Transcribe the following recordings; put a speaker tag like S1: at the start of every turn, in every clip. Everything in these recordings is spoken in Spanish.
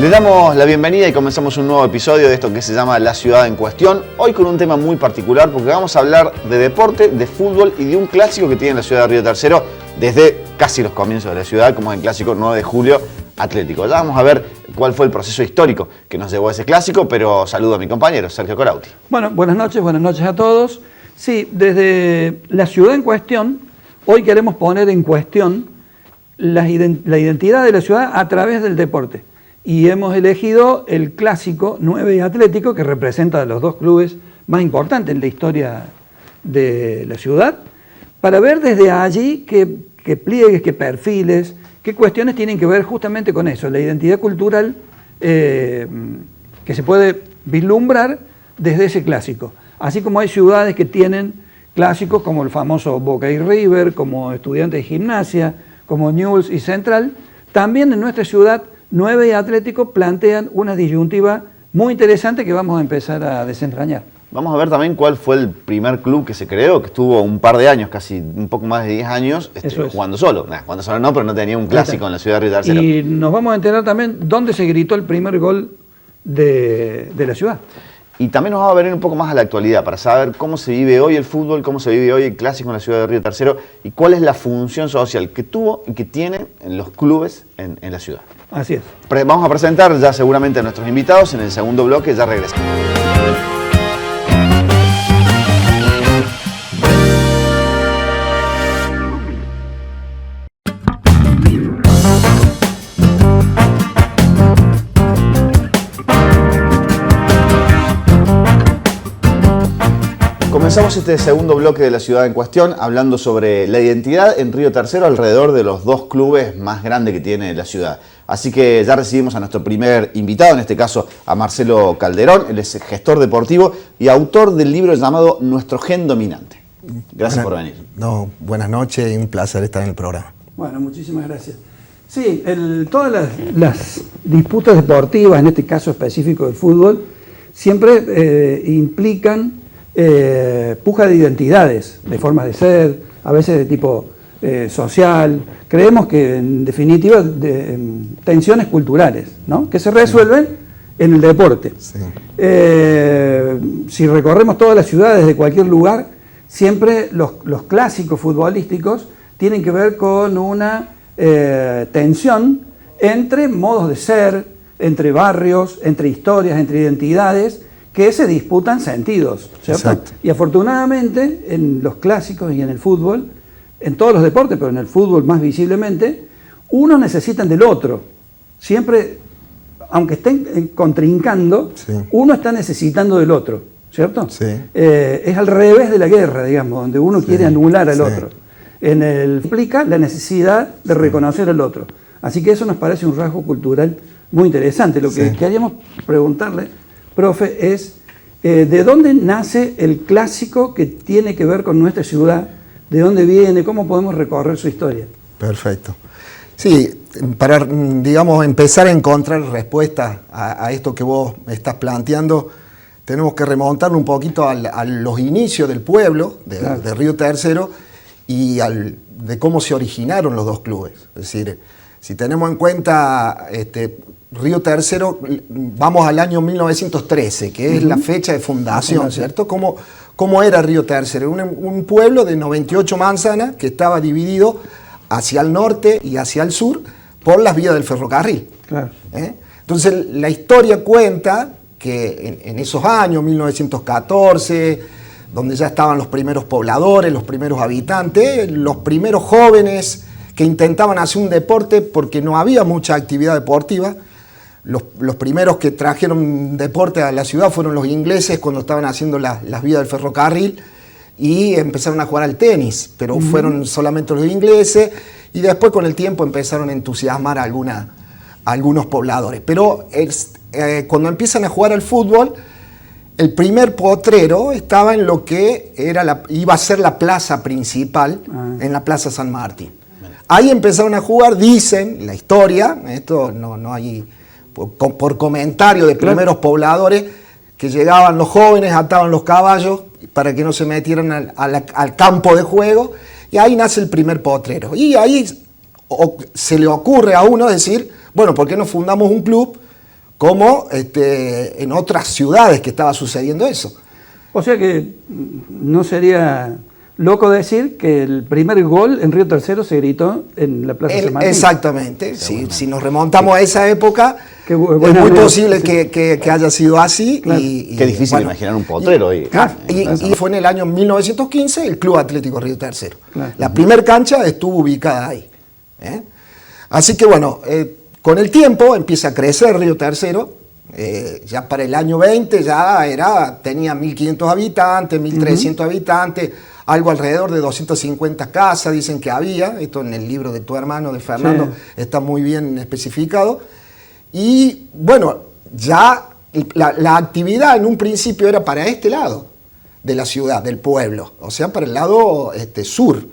S1: Le damos la bienvenida y comenzamos un nuevo episodio de esto que se llama La Ciudad en Cuestión. Hoy con un tema muy particular porque vamos a hablar de deporte, de fútbol y de un clásico que tiene la ciudad de Río Tercero desde casi los comienzos de la ciudad, como es el clásico 9 de julio Atlético. Ya vamos a ver cuál fue el proceso histórico que nos llevó a ese clásico, pero saludo a mi compañero Sergio Corauti.
S2: Bueno, buenas noches a todos. Sí, desde La Ciudad en Cuestión, hoy queremos poner en cuestión la identidad de la ciudad a través del deporte. Y hemos elegido el clásico 9 Atlético, que representa a los dos clubes más importantes en la historia de la ciudad, para ver desde allí qué pliegues, qué perfiles, qué cuestiones tienen que ver justamente con eso, la identidad cultural que se puede vislumbrar desde ese clásico. Así como hay ciudades que tienen clásicos como el famoso Boca y River, como Estudiantes de Gimnasia, como Newell's y Central, también en nuestra ciudad 9 y Atlético plantean una disyuntiva muy interesante que vamos a empezar a desentrañar.
S1: Vamos a ver también cuál fue el primer club que se creó, que estuvo un par de años, casi un poco más de 10 años, jugando solo. Jugando solo no, pero no tenía un clásico en la ciudad de Río Tercero.
S2: Y nos vamos a enterar también dónde se gritó el primer gol de la ciudad.
S1: Y también nos va a venir un poco más a la actualidad, para saber cómo se vive hoy el fútbol, cómo se vive hoy el clásico en la ciudad de Río Tercero y cuál es la función social que tuvo y que tiene en los clubes en la ciudad.
S2: Así es.
S1: Vamos a presentar ya seguramente a nuestros invitados en el segundo bloque, ya regresamos. Comenzamos este segundo bloque de La Ciudad en Cuestión hablando sobre la identidad en Río Tercero alrededor de los dos clubes más grandes que tiene la ciudad. Así que ya recibimos a nuestro primer invitado, en este caso a Marcelo Calderón. Él es gestor deportivo y autor del libro llamado Nuestro Gen Dominante. Gracias por venir.
S3: No, buenas noches y un placer estar en el programa.
S2: Bueno, muchísimas gracias. Sí, todas las disputas deportivas, en este caso específico del fútbol, siempre implican puja de identidades, de formas de ser, a veces de tipo social. Creemos que en definitiva tensiones culturales, ¿no?, que se resuelven en el deporte. Sí. Si recorremos todas las ciudades de cualquier lugar, siempre los clásicos futbolísticos tienen que ver con una tensión entre modos de ser, entre barrios, entre historias, entre identidades, que se disputan sentidos, ¿cierto? Exacto. Y afortunadamente en los clásicos y en el fútbol, en todos los deportes, pero en el fútbol más visiblemente, unos necesitan del otro. Siempre, aunque estén contrincando, sí, uno está necesitando del otro, ¿cierto? Sí. Es al revés de la guerra, digamos, donde uno quiere anular al otro. En el implica la necesidad de reconocer al otro. Así que eso nos parece un rasgo cultural muy interesante. Lo que queríamos preguntarle, profe, es ¿de dónde nace el clásico que tiene que ver con nuestra ciudad? ¿De dónde viene? ¿Cómo podemos recorrer su historia? Perfecto.
S3: Sí, para, digamos, empezar a encontrar respuestas a esto que vos estás planteando, tenemos que remontarlo un poquito a los inicios del pueblo, de Río Tercero, y de cómo se originaron los dos clubes. Es decir, si tenemos en cuenta Río Tercero, vamos al año 1913, que es la fecha de fundación, ¿cierto? ¿Cómo era Río Tercero? Un pueblo de 98 manzanas que estaba dividido hacia el norte y hacia el sur por las vías del ferrocarril. Claro. Entonces, la historia cuenta que en esos años, 1914, donde ya estaban los primeros pobladores, los primeros habitantes, los primeros jóvenes que intentaban hacer un deporte porque no había mucha actividad deportiva. Los primeros que trajeron deporte a la ciudad fueron los ingleses cuando estaban haciendo las vías del ferrocarril y empezaron a jugar al tenis, pero fueron solamente los ingleses y después con el tiempo empezaron a entusiasmar a algunos pobladores. Pero cuando empiezan a jugar al fútbol, el primer potrero estaba en lo que iba a ser la plaza principal, en la Plaza San Martín. Ahí empezaron a jugar, dicen la historia, esto no hay... Por comentario de primeros pobladores, que llegaban los jóvenes, ataban los caballos para que no se metieran al campo de juego, y ahí nace el primer potrero. Y ahí se le ocurre a uno decir, bueno, ¿por qué no fundamos un club como en otras ciudades que estaba sucediendo eso.
S2: O sea que no sería loco decir que el primer gol en Río Tercero se gritó en la Plaza San Martín.
S3: Exactamente, si nos remontamos a esa época,
S2: es
S3: muy posible que haya sido así.
S2: Claro.
S1: Qué difícil imaginar un potrero ahí.
S3: Y fue en el año 1915 el Club Atlético Río Tercero.
S2: Claro.
S3: La primer cancha estuvo ubicada ahí. Así que bueno, con el tiempo empieza a crecer Río Tercero. Ya para el año 20 ya tenía 1.500 habitantes, 1.300 habitantes, algo alrededor de 250 casas dicen que había. Esto en el libro de tu hermano, de Fernando, está muy bien especificado. Y bueno, ya la actividad en un principio era para este lado de la ciudad, del pueblo, o sea, para el lado sur.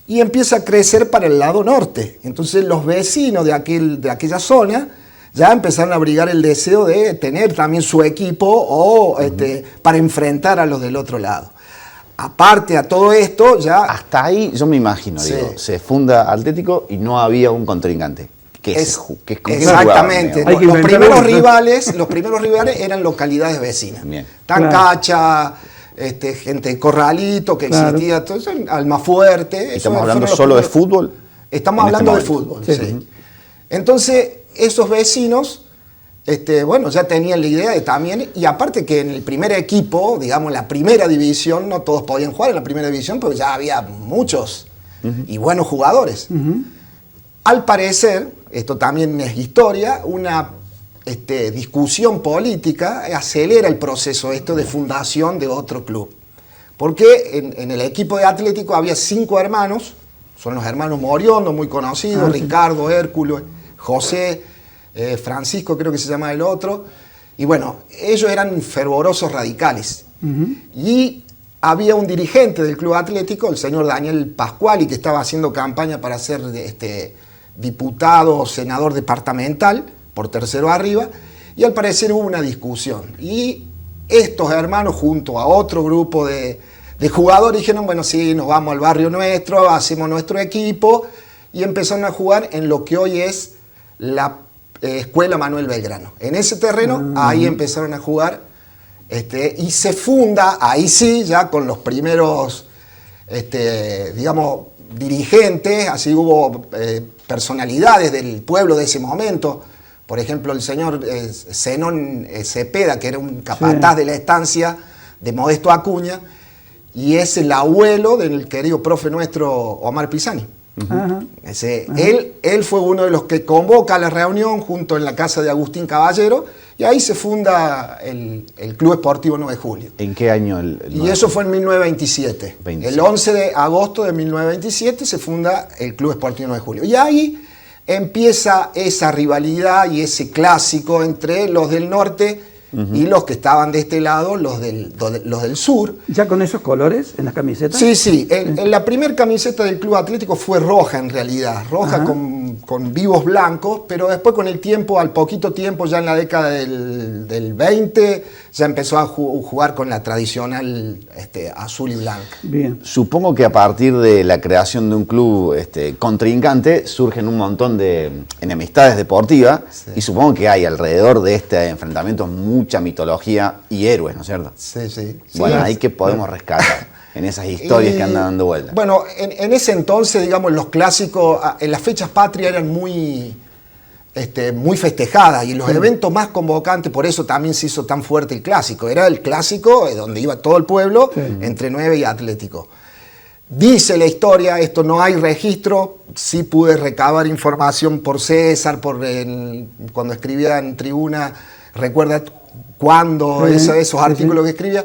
S3: Y empieza a crecer para el lado norte. Entonces los vecinos de aquella zona ya empezaron a abrigar el deseo de tener también su equipo para enfrentar a los del otro lado. Aparte a todo esto, ya...
S1: Hasta ahí, yo me imagino,
S3: Sí.
S1: se funda Atlético y no había un contrincante.
S3: Exactamente.
S2: Hay que
S3: Los
S2: inventar
S3: primeros
S2: uno.
S3: rivales eran localidades vecinas.
S1: Bien.
S3: Tancacha, gente de Corralito que
S2: Claro.
S3: existía, entonces Almafuerte.
S1: ¿Estamos hablando solo de fútbol?
S3: Estamos
S1: en
S3: hablando de
S1: este momento?
S3: fútbol,
S2: Sí.
S3: sí. Entonces, esos vecinos, ya tenían la idea de también, y aparte que en el primer equipo, digamos, la primera división, no todos podían jugar en la primera división, porque ya había muchos y buenos jugadores. Al parecer, esto también es historia, una discusión política acelera el proceso de fundación de otro club. Porque en el equipo de Atlético había 5 hermanos, son los hermanos Moriondo, muy conocidos, Ricardo, Hércules, José, Francisco creo que se llama el otro, y bueno, ellos eran fervorosos radicales. Y había un dirigente del Club Atlético, el señor Daniel Pascuali, que estaba haciendo campaña para ser diputado o senador departamental, por tercero arriba, y al parecer hubo una discusión. Y estos hermanos, junto a otro grupo de jugadores, dijeron, bueno, sí, nos vamos al barrio nuestro, hacemos nuestro equipo, y empezaron a jugar en lo que hoy es la Escuela Manuel Belgrano. En ese terreno, ahí empezaron a jugar, y se funda, ahí sí, ya con los primeros, digamos, dirigentes, así hubo personalidades del pueblo de ese momento. Por ejemplo, el señor Zenón Cepeda, que era un capataz de la estancia de Modesto Acuña, y es el abuelo del querido profe nuestro Omar Pisani. Él fue uno de los que convoca a la reunión junto en la casa de Agustín Caballero, y ahí se funda el Club Esportivo 9 de Julio.
S1: ¿En qué año?
S3: Y eso fue en 1927. El 11 de agosto de 1927 se funda el Club Esportivo 9 de Julio. Y ahí empieza esa rivalidad y ese clásico entre los del norte y los que estaban de este lado, los del sur.
S2: ¿Ya con esos colores en las camisetas?
S3: Sí. En la primera camiseta del Club Atlético fue roja en realidad, roja con vivos blancos, pero después con el tiempo, al poquito tiempo, ya en la década del 20, ya empezó a jugar con la tradicional azul y blanca.
S2: Bien.
S1: Supongo que a partir de la creación de un club contrincante surgen un montón de enemistades deportivas, y supongo que hay alrededor de este enfrentamiento mucha mitología y héroes, ¿no es cierto?
S3: Sí.
S1: Bueno, ahí que podemos rescatar en esas historias que andan dando vueltas.
S3: Bueno, en ese entonces, digamos, los clásicos, en las fechas patrias eran muy festejadas, y los eventos más convocantes, por eso también se hizo tan fuerte el clásico. Era el clásico donde iba todo el pueblo, entre 9 y Atlético. Dice la historia, esto no hay registro, sí pude recabar información por César, cuando escribía en Tribuna, recuerda cuando esos artículos que escribía,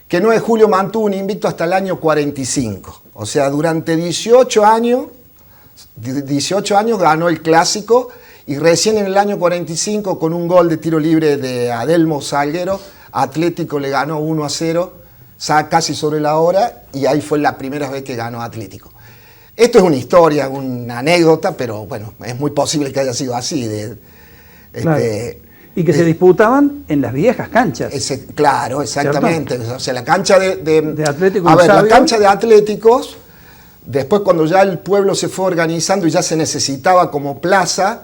S3: que 9 de Julio mantuvo un invicto hasta el año 45. O sea, durante 18 años ganó el clásico, y recién en el año 45, con un gol de tiro libre de Adelmo Salguero, Atlético le ganó 1-0, casi sobre la hora, y ahí fue la primera vez que ganó Atlético. Esto es una historia, una anécdota, pero bueno, es muy posible que haya sido así.
S2: Claro. Y que se disputaban en las viejas canchas.
S3: Claro, exactamente. ¿Cierto? O sea, la cancha de
S2: Atlético.
S3: A ver, la cancha de Atléticos, después cuando ya el pueblo se fue organizando y ya se necesitaba como plaza,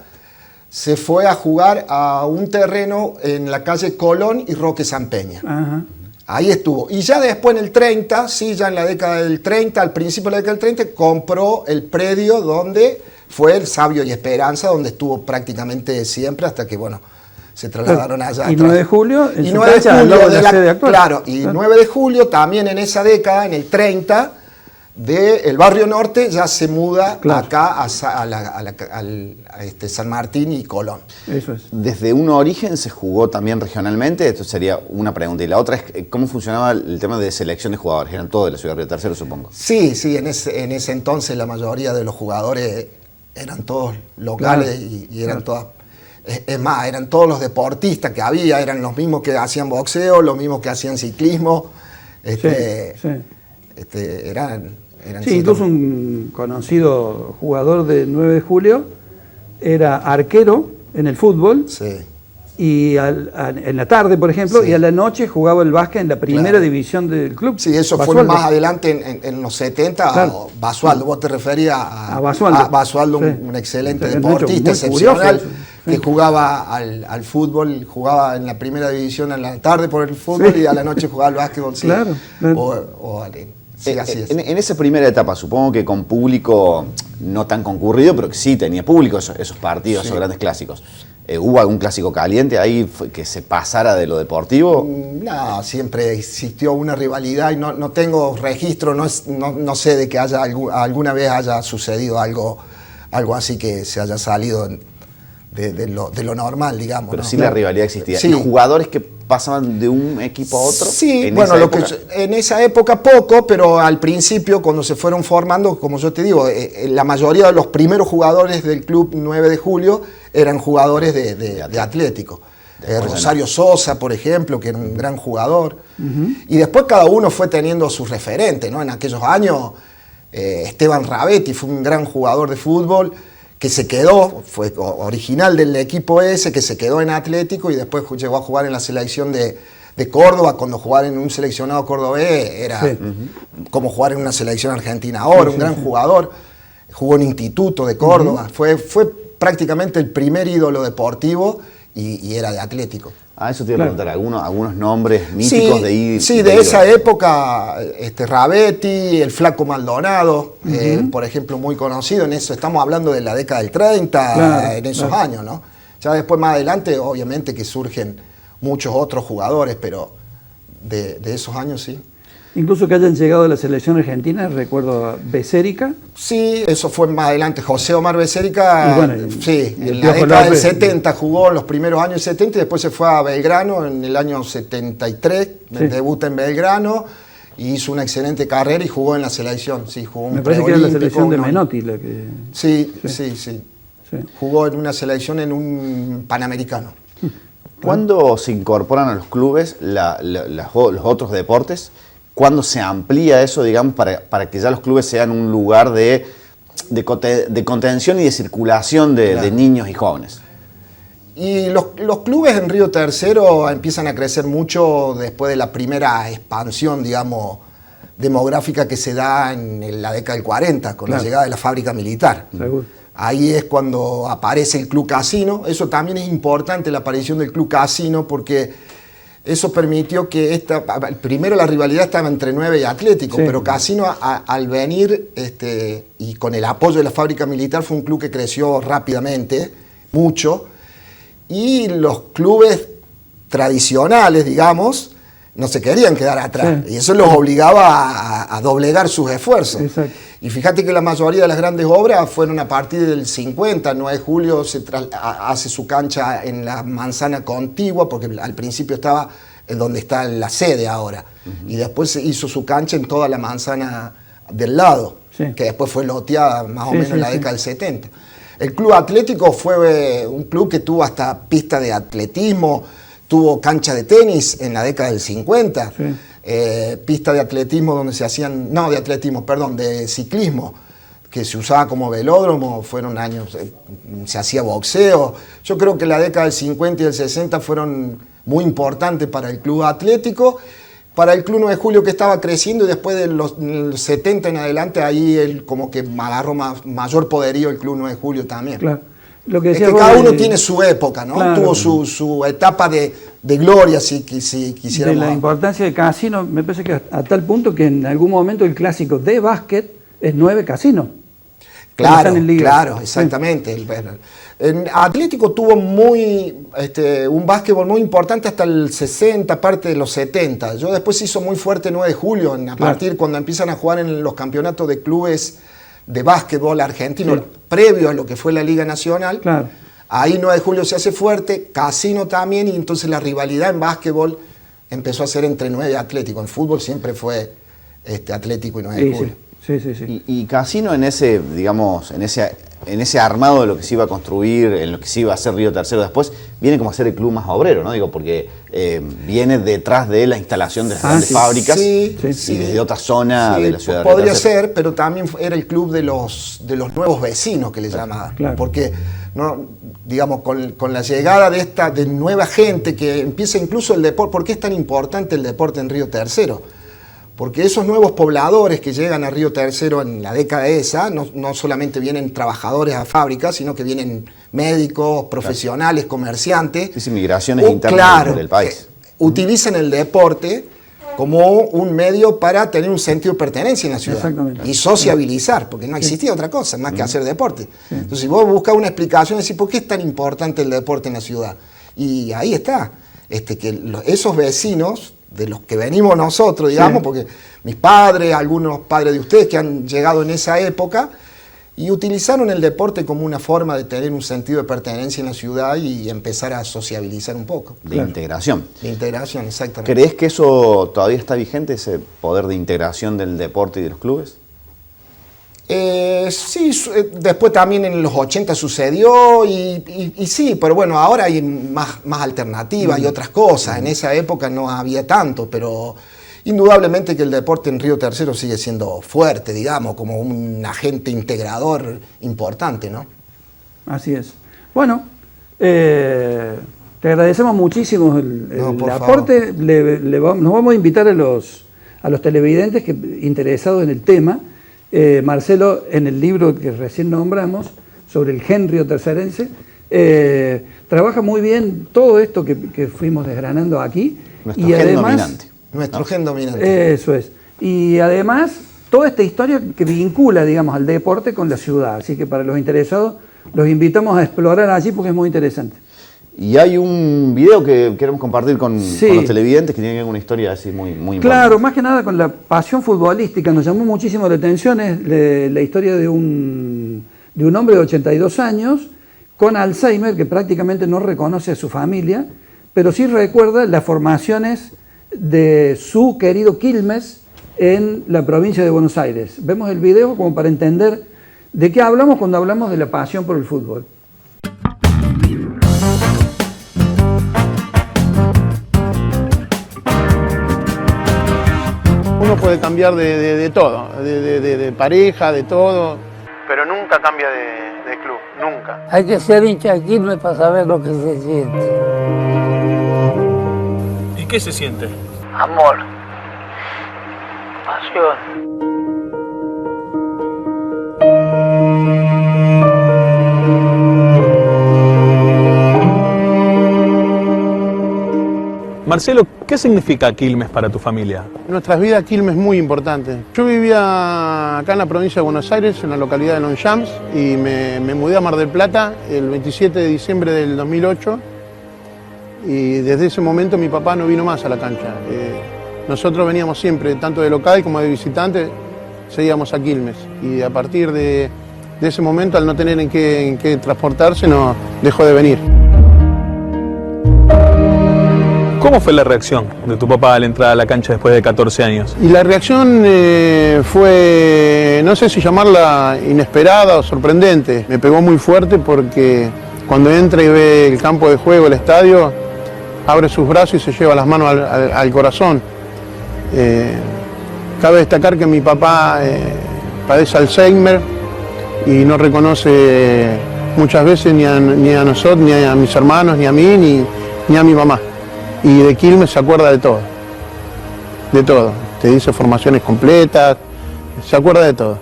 S3: se fue a jugar a un terreno en la calle Colón y Roque San Peña.
S2: Ajá.
S3: Ahí estuvo. Y ya después en el 30, sí, ya en la década del 30, al principio de la década del 30, compró el predio donde fue el Sabio y Esperanza, donde estuvo prácticamente siempre hasta que, bueno, se trasladaron allá.
S2: Y 9 de julio,
S3: y 9 de
S2: cancha,
S3: julio
S2: de la sede actual.
S3: Claro, y 9 de julio también en esa década, en el 30, del barrio norte ya se muda acá a San Martín y Colón.
S1: Eso es. Desde un origen se jugó también regionalmente, esto sería una pregunta. Y la otra es, ¿cómo funcionaba el tema de selección de jugadores? Eran todos de la ciudad de Río Tercero, supongo.
S3: Sí, en ese entonces la mayoría de los jugadores eran todos locales y eran todas... Es más, eran todos los deportistas que había, eran los mismos que hacían boxeo, los mismos que hacían ciclismo. Eran
S2: sí, incluso un conocido jugador de 9 de julio era arquero en el fútbol.
S3: Sí.
S2: Y en la tarde, por ejemplo, y a la noche jugaba el básquet en la primera división del club.
S3: Sí, eso
S2: Basualdo.
S3: fue más adelante en los 70, Basualdo. Vos te referías a
S2: Basualdo.
S3: Basualdo, un excelente deportista, excepcional, que jugaba al fútbol, jugaba en la primera división en la tarde por el fútbol y a la noche jugaba al básquetbol. Sí.
S2: Claro.
S3: Sí, así es.
S1: En esa primera etapa, supongo que con público no tan concurrido, pero que sí tenía público esos partidos, esos grandes clásicos. ¿Hubo algún clásico caliente ahí que se pasara de lo deportivo?
S3: No, siempre existió una rivalidad y no tengo registro, no sé de que alguna vez haya sucedido algo así que se haya salido de lo normal, digamos.
S1: Pero
S3: ¿no?
S1: sí, la rivalidad existía.
S3: Sí.
S1: ¿Y jugadores que pasaban de un equipo a otro?
S3: Sí, bueno, en esa época poco, pero al principio cuando se fueron formando, como yo te digo, la mayoría de los primeros jugadores del club 9 de julio eran jugadores de Atlético. Rosario Sosa, por ejemplo, que era un gran jugador. Y después cada uno fue teniendo sus referentes, ¿no? En aquellos años, Esteban Rabetti fue un gran jugador de fútbol que se quedó, fue original del equipo ese, que se quedó en Atlético y después llegó a jugar en la selección de Córdoba. Cuando jugar en un seleccionado cordobés era como jugar en una selección argentina ahora, un gran jugador. Jugó en Instituto de Córdoba, fue prácticamente el primer ídolo deportivo y era de Atlético.
S1: Eso te iba a preguntar, algunos nombres míticos
S3: Sí, de esa época, Rabetti, el Flaco Maldonado, por ejemplo, muy conocido. En eso estamos hablando de la década del 30, en esos años, ¿no? Ya después, más adelante, obviamente que surgen muchos otros jugadores, pero de esos años sí.
S2: Incluso que hayan llegado a la selección argentina, recuerdo a Becérica.
S3: Sí, eso fue más adelante. José Omar Becérica, sí, en la
S2: Piojo
S3: década del
S2: López.
S3: 70 jugó en los primeros años 70 y después se fue a Belgrano en el año 73, debuta en Belgrano y hizo una excelente carrera y jugó en la selección. Sí, jugó un
S2: Me parece que era la selección de
S3: ¿no?
S2: Menotti la que...
S3: Sí. Jugó en una selección en un Panamericano.
S1: ¿Cuándo se incorporan a los clubes los otros deportes? ¿Cuándo se amplía eso, digamos, para que ya los clubes sean un lugar de contención y de circulación de niños y jóvenes?
S3: Y los clubes en Río Tercero empiezan a crecer mucho después de la primera expansión, digamos, demográfica que se da en la década del 40, con la llegada de la fábrica militar.
S2: Seguro.
S3: Ahí es cuando aparece el Club Casino. Eso también es importante, la aparición del Club Casino, porque eso permitió que primero la rivalidad estaba entre 9 y Atlético, pero Casino al venir y con el apoyo de la fábrica militar fue un club que creció rápidamente, mucho, y los clubes tradicionales, digamos, no se querían quedar atrás, y eso los obligaba a doblegar sus esfuerzos.
S2: Exacto.
S3: Y fíjate que la mayoría de las grandes obras fueron a partir del 50, 9 de julio hace su cancha en la manzana contigua, porque al principio estaba en donde está la sede ahora, y después se hizo su cancha en toda la manzana del lado, que después fue loteada más o menos en la década del 70. El Club Atlético fue un club que tuvo hasta pista de atletismo, tuvo cancha de tenis en la década del 50, pista de atletismo donde se hacían, de ciclismo, que se usaba como velódromo, fueron años, se hacía boxeo. Yo creo que la década del 50 y del 60 fueron muy importantes para el Club Atlético, para el Club 9 de Julio que estaba creciendo y después de los 70 en adelante ahí él como que agarró mayor poderío el Club 9 de Julio también.
S2: Claro. Lo que
S3: es
S2: decía
S3: que cada
S2: vos
S3: uno
S2: de-
S3: tiene su época, ¿no?
S2: Claro.
S3: Tuvo su etapa de gloria, si
S2: de
S3: quisiéramos.
S2: la importancia de Casino, me parece que a tal punto que en algún momento el clásico de básquet es 9 Casino. Cuando
S3: Claro,
S2: están en liga.
S3: claro, exactamente. En Atlético tuvo un básquetbol muy importante hasta el 60, parte de los 70. Yo después hizo muy fuerte 9 de julio, a partir cuando empiezan a jugar en los campeonatos de clubes de básquetbol argentino,
S2: Sí.
S3: previo a lo que fue la Liga Nacional.
S2: Claro.
S3: Ahí 9 de julio se hace fuerte, Casino también, y entonces la rivalidad en básquetbol empezó a ser entre 9 y Atlético. En fútbol siempre fue Atlético y 9 de
S2: Sí,
S3: julio.
S2: sí.
S1: Y Casino en ese, digamos, en ese armado de lo que se iba a construir, en lo que se iba a hacer Río Tercero después, viene como a ser el club más obrero, ¿no? Digo, porque viene detrás de la instalación de las grandes
S2: sí.
S1: fábricas
S3: Sí,
S1: y
S3: sí.
S1: desde otra zona
S3: Sí,
S1: de la ciudad de Río
S3: podría
S1: Tercero.
S3: ser, pero también era el club de los nuevos vecinos que le llamaban.
S2: Claro.
S3: Porque, no, digamos, con la llegada de nueva gente que empieza incluso el deporte. ¿Por qué es tan importante el deporte en Río Tercero? Porque esos nuevos pobladores que llegan a Río Tercero en la década esa, no solamente vienen trabajadores a fábricas, sino que vienen médicos, profesionales, comerciantes.
S1: Sí, migraciones internas del país.
S3: Utilizan el deporte como un medio para tener un sentido de pertenencia en la ciudad.
S2: Exactamente.
S3: Y sociabilizar, porque no existía otra cosa más que hacer deporte. Entonces, si vos buscas una explicación, decís, ¿por qué es tan importante el deporte en la ciudad? Y ahí está, esos vecinos de los que venimos nosotros, digamos, porque mis padres, algunos padres de ustedes que han llegado en esa época, y utilizaron el deporte como una forma de tener un sentido de pertenencia en la ciudad y empezar a sociabilizar un poco.
S1: De integración.
S3: De integración, exactamente.
S1: ¿Crees que eso todavía está vigente, ese poder de integración del deporte y de los clubes?
S3: Sí, después también en los 80 sucedió y sí, pero bueno, ahora hay más alternativas y otras cosas. En esa época no había tanto, pero indudablemente que el deporte en Río Tercero sigue siendo fuerte, digamos, como un agente integrador importante, ¿no?
S2: Así es. Bueno, te agradecemos muchísimo el
S3: por
S2: aporte. Nos vamos a invitar a los televidentes interesados en el tema. Marcelo, en el libro que recién nombramos, sobre el gen riotercerense, trabaja muy bien todo esto que fuimos desgranando aquí.
S1: Nuestro gen dominante.
S3: Nuestro gen dominante.
S2: Eso es. Y además, toda esta historia que vincula, digamos, al deporte con la ciudad. Así que para los interesados, los invitamos a explorar allí porque es muy interesante.
S1: Y hay un video que queremos compartir con
S2: Sí.
S1: los televidentes que tiene que ver con una historia así muy
S2: Claro, más que nada con la pasión futbolística. Nos llamó muchísimo la atención la historia de un hombre de 82 años con Alzheimer que prácticamente no reconoce a su familia, pero sí recuerda las formaciones de su querido Quilmes en la provincia de Buenos Aires. Vemos el video como para entender de qué hablamos cuando hablamos de la pasión por el fútbol.
S4: Uno puede cambiar de todo, de pareja, de todo, pero nunca cambia de club, nunca.
S5: Hay que ser hincha de Quilmes para saber lo que se siente.
S6: ¿Y qué se siente?
S5: Amor. Pasión.
S6: Marcelo, ¿qué significa Quilmes para tu familia?
S4: Nuestras vidas Quilmes es muy importante. Yo vivía acá en la provincia de Buenos Aires, en la localidad de Longchamps, y me mudé a Mar del Plata el 27 de diciembre del 2008, y desde ese momento mi papá no vino más a la cancha. Nosotros veníamos siempre, tanto de local como de visitante, seguíamos a Quilmes, y a partir de ese momento, al no tener en qué transportarse, no dejó de venir.
S6: ¿Cómo fue la reacción de tu papá al entrar a la cancha después de 14 años?
S4: Y la reacción fue, no sé si llamarla inesperada o sorprendente. Me pegó muy fuerte porque cuando entra y ve el campo de juego, el estadio, abre sus brazos y se lleva las manos al corazón. Cabe destacar que mi papá padece Alzheimer y no reconoce muchas veces ni a nosotros, ni a mis hermanos, ni a mí, ni a mi mamá. Y de Quilmes se acuerda de todo. De todo. Te dice formaciones completas, se acuerda de todo.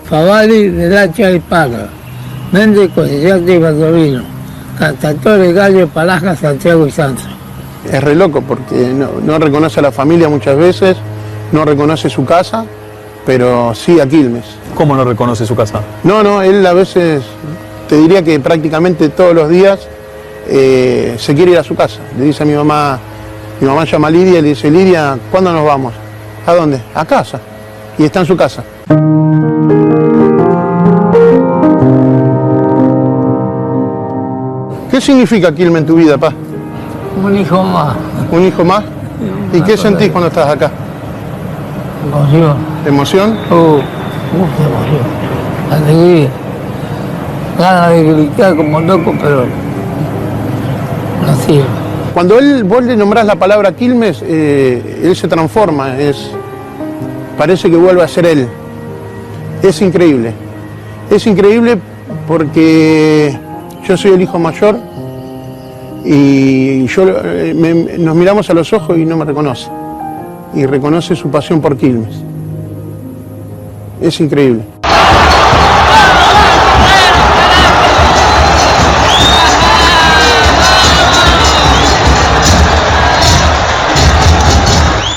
S5: Favali de Dacha y Paga. Méndez, Cosillate y Baldovino. Cantatore, Gallo, Palaja, Santiago y Santos.
S4: Es re loco porque no reconoce a la familia muchas veces, no reconoce su casa, pero sí a Quilmes.
S6: ¿Cómo no reconoce su casa?
S4: No, él a veces, te diría que prácticamente todos los días se quiere ir a su casa. Le dice a mi mamá llama a Lidia y le dice, Lidia, ¿cuándo nos vamos? ¿A dónde? A casa. Y está en su casa. ¿Qué significa Quilmes en tu vida, pa?
S5: Un hijo más.
S4: ¿Un hijo más? ¿Y qué sentís cuando estás acá?
S5: Emoción.
S4: ¿Emoción?
S5: Mucha emoción. Alegría. Ganas de gritar como loco, pero no sirve.
S4: Cuando vos le nombrás la palabra Quilmes, él se transforma, parece que vuelve a ser él. Es increíble. Es increíble porque yo soy el hijo mayor y nos miramos a los ojos y no me reconoce. Y reconoce su pasión por Quilmes. Es increíble.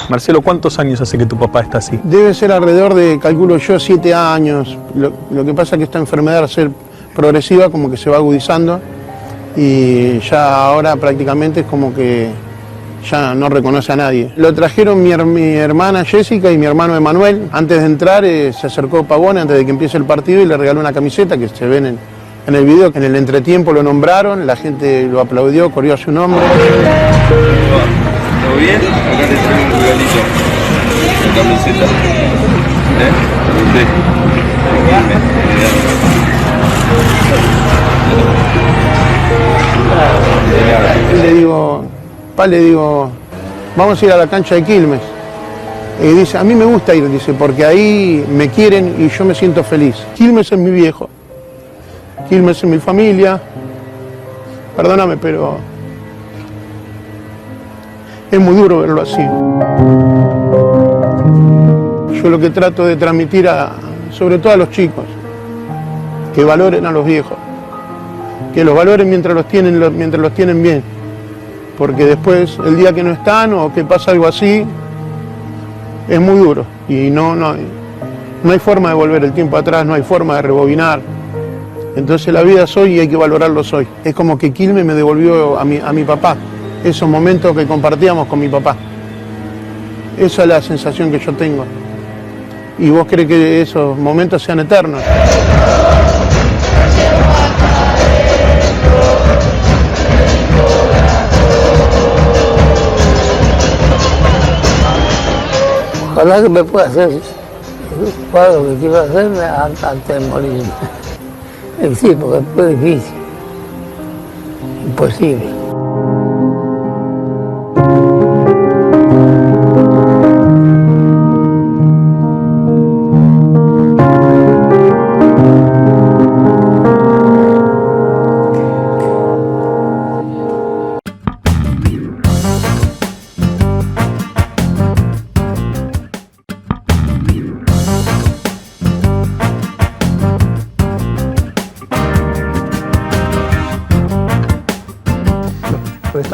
S6: Marcelo, ¿cuántos años hace que tu papá está así?
S4: Debe ser alrededor de, calculo yo, 7 años. Lo que pasa es que esta enfermedad, al ser progresiva, como que se va agudizando y ya ahora prácticamente es como que ya no reconoce a nadie. Lo trajeron mi hermana Jessica y mi hermano Emanuel. Antes de entrar se acercó Pavone antes de que empiece el partido y le regaló una camiseta que se ven en el video. En el entretiempo lo nombraron, la gente lo aplaudió, corrió a su nombre.
S7: ¿Todo bien? Acá te traigo un regalito. La camiseta.
S4: Le digo, vamos a ir a la cancha de Quilmes. Y dice, a mí me gusta ir, dice, porque ahí me quieren y yo me siento feliz. Quilmes es mi viejo. Quilmes es mi familia. Perdóname, pero es muy duro verlo así. Yo lo que trato de transmitir sobre todo a los chicos, que valoren a los viejos, que los valoren mientras los tienen bien, porque después, el día que no están o que pasa algo así, es muy duro y no hay forma de volver el tiempo atrás, no hay forma de rebobinar. Entonces la vida es hoy y hay que valorarlos hoy. Es como que Quilmes me devolvió a mi papá, esos momentos que compartíamos con mi papá. Esa es la sensación que yo tengo. ¿Y vos crees que esos momentos sean eternos?
S5: Ojalá que me pueda hacer el cuadro que quiero hacerme antes de morir. Sí, porque fue difícil. Imposible.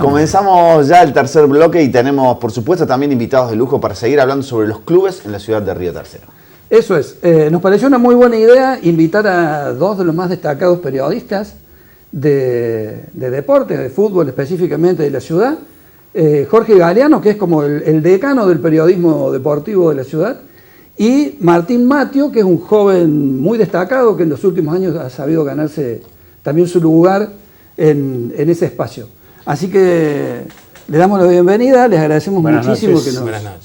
S1: Comenzamos ya el tercer bloque y tenemos, por supuesto, también invitados de lujo para seguir hablando sobre los clubes en la ciudad de Río Tercero.
S2: Eso es. Nos pareció una muy buena idea invitar a dos de los más destacados periodistas de deporte, de fútbol específicamente de la ciudad. Jorge Galeano, que es como el decano del periodismo deportivo de la ciudad, y Martín Matio, que es un joven muy destacado que en los últimos años ha sabido ganarse también su lugar en ese espacio. Así que le damos la bienvenida, les agradecemos muchísimo que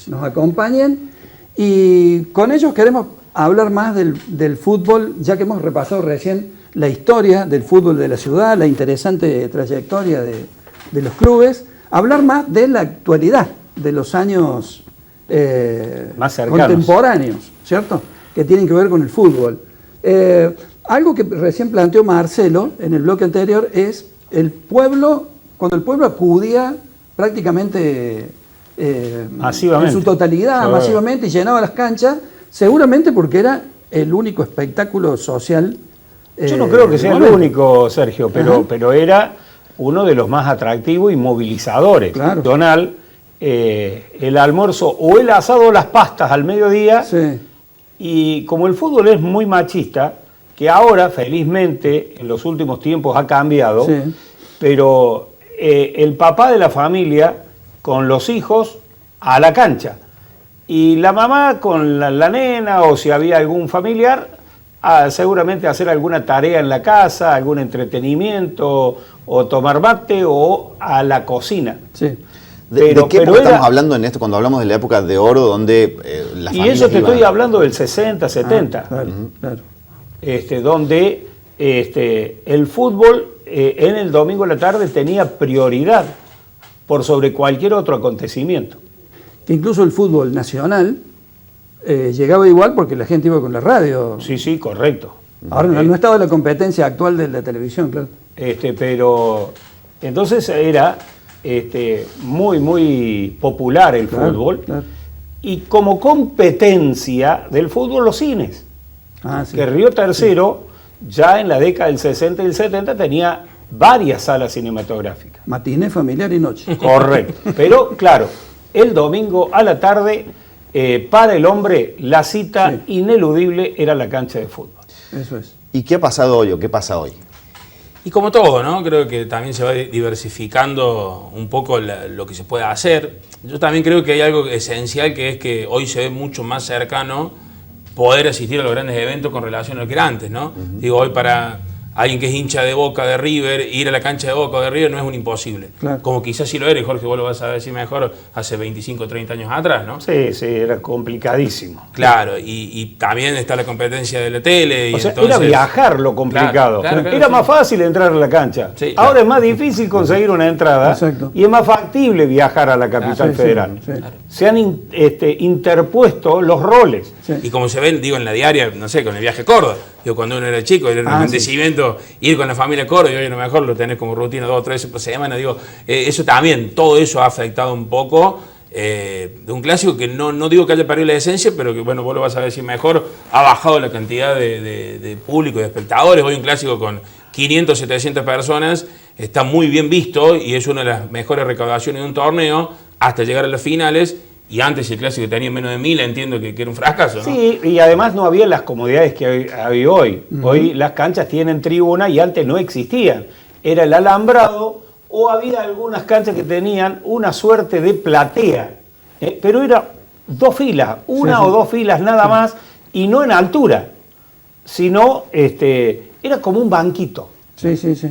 S2: nos acompañen y con ellos queremos hablar más del fútbol, ya que hemos repasado recién la historia del fútbol de la ciudad, la interesante trayectoria de los clubes, hablar más de la actualidad, de los años
S8: más
S2: contemporáneos, ¿cierto? Que tienen que ver con el fútbol. Algo que recién planteó Marcelo en el bloque anterior es el pueblo. Cuando el pueblo acudía prácticamente
S8: masivamente,
S2: en su totalidad, masivamente, y llenaba las canchas, seguramente porque era el único espectáculo social
S8: Yo no creo que sea el
S2: momento.
S8: único, Sergio, pero era uno de los más atractivos y movilizadores.
S2: Claro.
S8: Donal, el almuerzo o el asado o las pastas al mediodía.
S2: Sí.
S8: Y como el fútbol es muy machista, que ahora, felizmente, en los últimos tiempos ha cambiado,
S2: Sí.
S8: pero el papá de la familia con los hijos a la cancha. Y la mamá con la nena, o si había algún familiar, seguramente hacer alguna tarea en la casa, algún entretenimiento, o tomar mate, o a la cocina.
S2: Sí.
S1: ¿De qué época
S8: era-
S1: estamos hablando en esto cuando hablamos de la época de oro donde las
S8: Y
S1: familias
S8: eso te
S1: iban-
S8: estoy hablando del 60, 70.
S2: Claro, claro.
S8: Donde el fútbol en el domingo a la tarde tenía prioridad por sobre cualquier otro acontecimiento.
S2: Incluso el fútbol nacional llegaba igual porque la gente iba con la radio.
S8: Sí, sí, correcto.
S2: Ahora no estaba la competencia actual de la televisión, claro.
S8: Pero entonces era muy, muy popular el
S2: Claro,
S8: fútbol.
S2: claro.
S8: Y como competencia del fútbol, los cines.
S2: Ah, sí.
S8: Que Río Tercero, ya en la década del 60 y el 70, tenía varias salas cinematográficas.
S2: Matiné, familiar y noche.
S8: Correcto. Pero, claro, el domingo a la tarde, para el hombre, la cita
S2: Sí.
S8: ineludible era la cancha de fútbol.
S2: Eso es.
S1: ¿Y qué ha pasado hoy o qué pasa hoy?
S9: Y como todo, ¿no? Creo que también se va diversificando un poco lo que se puede hacer. Yo también creo que hay algo esencial, que es que hoy se ve mucho más cercano poder asistir a los grandes eventos con relación a lo que era antes, ¿no? Digo, hoy para alguien que es hincha de Boca, de River, ir a la cancha de Boca o de River no es un imposible.
S2: Claro.
S9: Como quizás sí lo era, y Jorge, vos lo vas a decir mejor, hace 25 o 30 años atrás, ¿no?
S8: Sí, sí, era complicadísimo.
S9: Claro, y también está la competencia de la tele. Y
S8: O sea,
S9: entonces,
S8: era viajar lo complicado.
S9: Claro,
S8: Era
S9: sí.
S8: más fácil entrar a la cancha.
S9: Sí,
S8: Ahora
S9: claro.
S8: es más difícil conseguir una entrada.
S2: Exacto.
S8: Y es más factible viajar a la capital
S2: Sí, sí,
S8: federal.
S2: sí.
S8: Se han interpuesto los roles.
S2: Sí.
S9: Y como se ven, digo, en la diaria, no sé, con el viaje a Córdoba. Digo, cuando uno era chico, era un
S2: Ah,
S9: acontecimiento, ir con la familia a Córdoba, y hoy a lo mejor lo tenés como rutina 2 o 3 veces por semana. Digo, eso también, todo eso ha afectado un poco de un clásico que no digo que haya perdido la esencia, pero que, bueno, vos lo vas a decir mejor, ha bajado la cantidad de público y de espectadores. Hoy un clásico con 500, 700 personas está muy bien visto y es una de las mejores recaudaciones de un torneo hasta llegar a las finales. Y antes el clásico tenía menos de 1000, entiendo que era un fracaso, ¿no?
S8: Sí, y además no había las comodidades que hay hoy. Hoy las canchas tienen tribuna y antes no existían. Era el alambrado o había algunas canchas que tenían una suerte de platea. Pero era 2 filas, una
S2: Sí, sí.
S8: o 2 filas nada más, y no en altura, sino era como un banquito,
S2: Sí, sí, sí.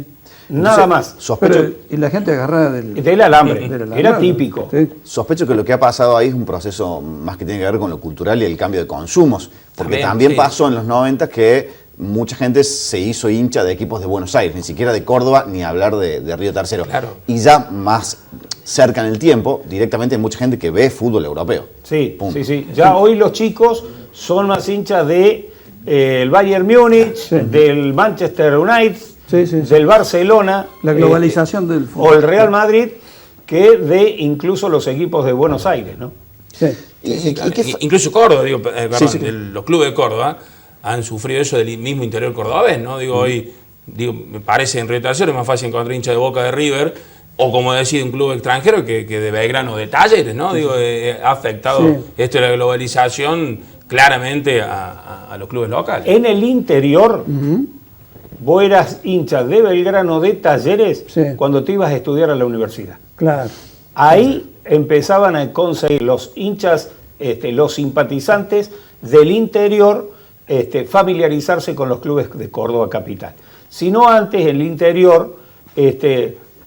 S8: nada más.
S1: Sospecho,
S2: Pero, y la gente agarrada
S8: Del alambre,
S2: del alambrado.
S8: era típico.
S2: Sí.
S1: sospecho que lo que ha pasado ahí es un proceso más que tiene que ver con lo cultural y el cambio de consumos. Porque
S9: También,
S1: también
S9: sí.
S1: pasó en los 90 que mucha gente se hizo hincha de equipos de Buenos Aires, ni siquiera de Córdoba, ni hablar de Río Tercero.
S9: Claro.
S1: Y ya más cerca en el tiempo, directamente hay mucha gente que ve fútbol europeo.
S8: Sí,
S1: Punto.
S8: sí, sí. Ya hoy los chicos son más hinchas de el Bayern Múnich, del Manchester United,
S2: Sí, sí, sí.
S8: del Barcelona,
S2: La globalización del
S8: o
S2: fútbol.
S8: el Real Madrid, que de incluso los equipos de Buenos Aires, ¿no?
S2: Sí.
S1: ¿Y qué fa-
S9: Incluso Córdoba, digo, perdón,
S1: Sí, sí.
S9: los clubes de Córdoba han sufrido eso del mismo interior cordobés, ¿no? Digo, hoy, me parece en Río Tercero es más fácil encontrar hincha de Boca, de River, o como decir un club extranjero que de Belgrano, de Talleres, ¿no? Digo, ha afectado
S2: Sí.
S9: esto de la globalización claramente a los clubes locales.
S8: En el interior, vos eras hincha de Belgrano, de Talleres,
S2: Sí.
S8: cuando te ibas a estudiar a la universidad.
S2: Claro.
S8: Ahí empezaban a conseguir los hinchas, los simpatizantes del interior, familiarizarse con los clubes de Córdoba capital. Si no antes, en el interior,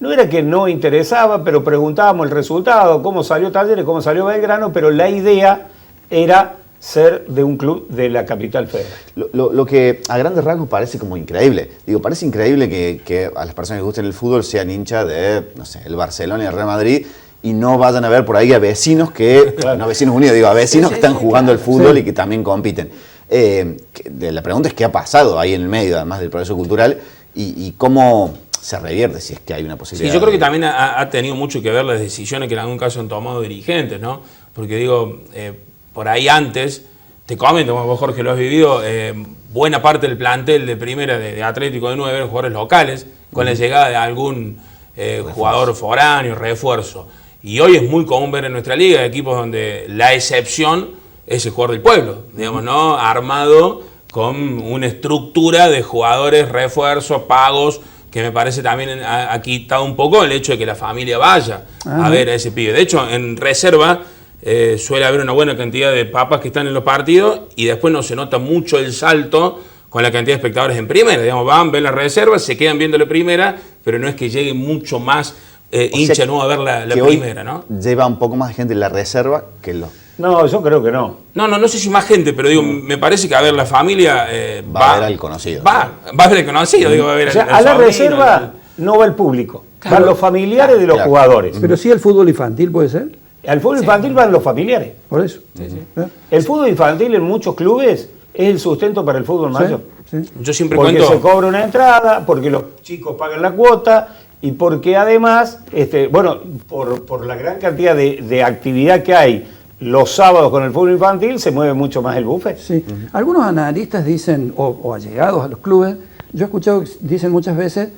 S8: no era que no interesaba, pero preguntábamos el resultado, cómo salió Talleres, cómo salió Belgrano, pero la idea era ser de un club de la capital federal.
S1: Lo que a grandes rasgos parece como increíble. Digo, parece increíble que a las personas que gusten el fútbol sean hinchas de, no sé, el Barcelona y el Real Madrid y no vayan a ver por ahí a vecinos que, no vecinos unidos, digo, a vecinos que están jugando el fútbol y que también compiten. La pregunta es qué ha pasado ahí en el medio, además del proceso cultural, y cómo se revierte si es que hay una
S9: Sí,
S1: posibilidad.
S9: yo creo que también ha tenido mucho que ver las decisiones que en algún caso han tomado dirigentes, ¿no? Porque digo, por ahí antes, te comento, como vos Jorge lo has vivido, buena parte del plantel de primera de Atlético de 9 eran jugadores locales, con la llegada de algún jugador foráneo, refuerzo. Y hoy es muy común ver en nuestra liga equipos donde la excepción es el jugador del pueblo, digamos, ¿no? Armado con una estructura de jugadores, refuerzos, pagos, que me parece también ha quitado un poco el hecho de que la familia vaya a ver a ese pibe. De hecho, en reserva suele haber una buena cantidad de papas que están en los partidos y después no se nota mucho el salto con la cantidad de espectadores en primera. Digamos, van, ven la reserva, se quedan viendo la primera, pero no es que llegue mucho más hincha nuevo a ver la primera, ¿no?
S1: Lleva un poco más de gente en la reserva que en los...
S8: No, yo creo que no.
S9: No sé si más gente, pero digo, me parece que a ver la familia
S1: va a ver al conocido.
S9: Va a ver al conocido, digo, va a ver
S8: O sea, a la reserva no va el público, van los familiares de los jugadores.
S2: Pero sí el fútbol infantil puede ser.
S8: Al fútbol infantil van los familiares.
S2: Por eso.
S8: El fútbol infantil en muchos clubes es el sustento para el fútbol mayor.
S2: Sí.
S9: Yo siempre
S8: Porque
S9: cuento...
S8: se cobra una entrada, porque los chicos pagan la cuota y porque además, por la gran cantidad de actividad que hay los sábados con el fútbol infantil, se mueve mucho más el buffet.
S2: Sí. Algunos analistas dicen, o allegados a los clubes, yo he escuchado que dicen muchas veces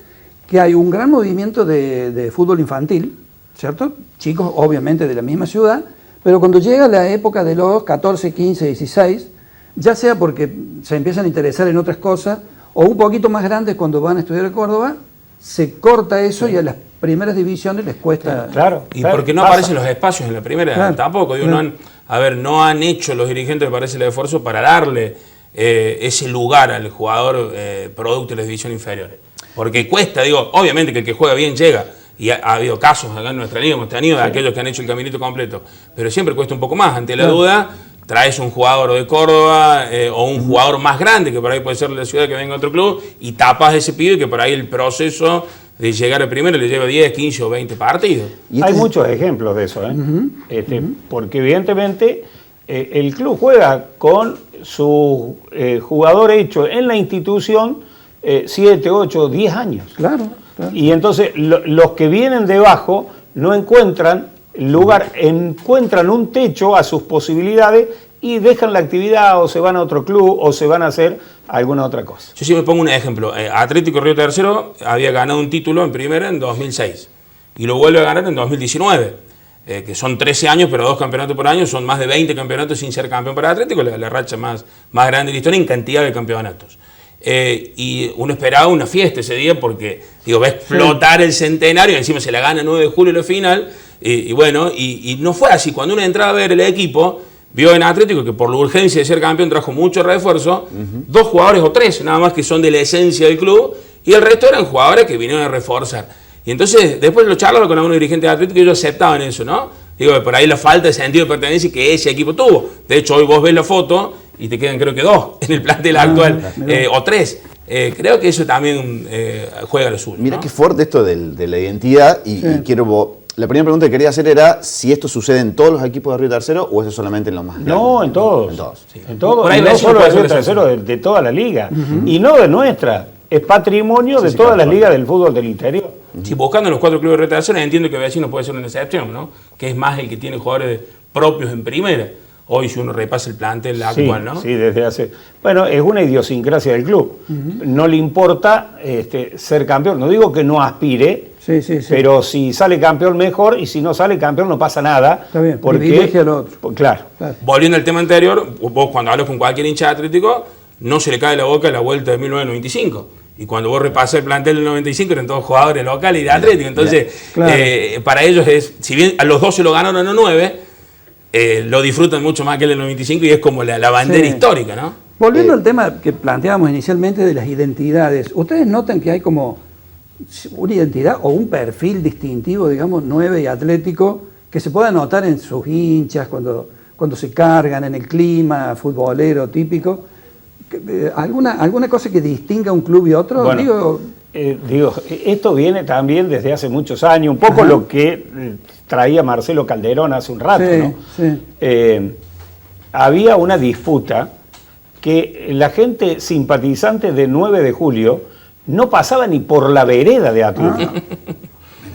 S2: que hay un gran movimiento de fútbol infantil, ¿cierto? Chicos, obviamente, de la misma ciudad, pero cuando llega la época de los 14, 15, 16, ya sea porque se empiezan a interesar en otras cosas, o un poquito más grandes cuando van a estudiar a Córdoba, se corta eso y a las primeras divisiones les cuesta...
S8: Claro.
S9: Y porque no aparecen los espacios en la primera,
S2: Claro,
S9: tampoco. Digo,
S2: claro.
S9: no han hecho los dirigentes, me parece, el esfuerzo para darle ese lugar al jugador producto de las divisiones inferiores. Porque cuesta, digo, obviamente que el que juega bien llega. Y ha habido casos acá en nuestra liga, hemos tenido de aquellos que han hecho el caminito completo. Pero siempre cuesta un poco más. Ante la duda, traes un jugador de Córdoba o un jugador más grande, que por ahí puede ser de la ciudad que venga a otro club, y tapas ese pibe que por ahí el proceso de llegar al primero le lleva 10, 15 o 20 partidos.
S8: Hay muchos ejemplos de eso, porque evidentemente el club juega con su jugador hecho en la institución 7, 8, 10 años.
S2: Claro.
S8: Y entonces los que vienen debajo no encuentran lugar, encuentran un techo a sus posibilidades y dejan la actividad o se van a otro club o se van a hacer alguna otra cosa.
S9: Yo sí me pongo un ejemplo. Atlético Río Tercero había ganado un título en primera en 2006 y lo vuelve a ganar en 2019, que son 13 años, pero 2 campeonatos por año, son más de 20 campeonatos sin ser campeón para Atlético, la racha más grande de la historia en cantidad de campeonatos. Y uno esperaba una fiesta ese día porque, digo, va a explotar el centenario, encima se la gana el 9 de julio la final, y no fue así. Cuando uno entraba a ver el equipo, vio en Atlético que por la urgencia de ser campeón trajo mucho refuerzo, 2 jugadores o 3 nada más que son de la esencia del club, y el resto eran jugadores que vinieron a reforzar. Y entonces, después lo charlaba con algunos dirigentes de Atlético y ellos aceptaban eso, ¿no? Digo, por ahí la falta de sentido de pertenencia que ese equipo tuvo. De hecho, hoy vos ves la foto y te quedan creo que 2 en el plantel actual, o 3. Creo que eso también juega lo suyo.
S1: Mira,
S9: ¿no?
S1: qué fuerte esto de la identidad y quiero... La primera pregunta que quería hacer era si esto sucede en todos los equipos de Río Tercero o eso solamente en los más grandes.
S8: No, en todos.
S1: En todos.
S8: Sí. En todos.
S9: Por ahí
S8: no solo
S9: puede
S8: de Río
S9: ser
S8: Tercero, de toda la liga. Y no de nuestra. Es patrimonio de todas las ligas del fútbol del interior.
S9: Si buscando los 4 clubes de Río Tercero, entiendo que Vecinos puede ser una excepción, ¿no? Que es más el que tiene jugadores propios en primera. Hoy si uno repasa el plantel actual, ¿no?
S8: Sí, desde hace... Bueno, es una idiosincrasia del club. No le importa ser campeón. No digo que no aspire, pero si sale campeón mejor y si no sale campeón no pasa nada.
S2: Está bien,
S8: porque
S2: privilegia al otro.
S8: Claro.
S9: Volviendo al tema anterior, vos cuando hablas con cualquier hincha de Atlético, no se le cae la boca la vuelta de 1995. Y cuando vos repasás el plantel del 95 eran todos jugadores locales y de Atlético. Entonces, para ellos es, si bien a los 2 se lo ganaron a los 9, lo disfrutan mucho más que el del 95 y es como la bandera histórica, ¿no?
S2: Volviendo al tema que planteábamos inicialmente de las identidades, ¿ustedes notan que hay como una identidad o un perfil distintivo, digamos, 9 y Atlético, que se pueda notar en sus hinchas, cuando se cargan, en el clima futbolero típico? ¿Alguna cosa que distinga un club y otro?
S8: Bueno, digo, esto viene también desde hace muchos años, un poco lo que traía Marcelo Calderón hace un rato, ¿no? Había una disputa que la gente simpatizante de 9 de julio no pasaba ni por la vereda de Atlético.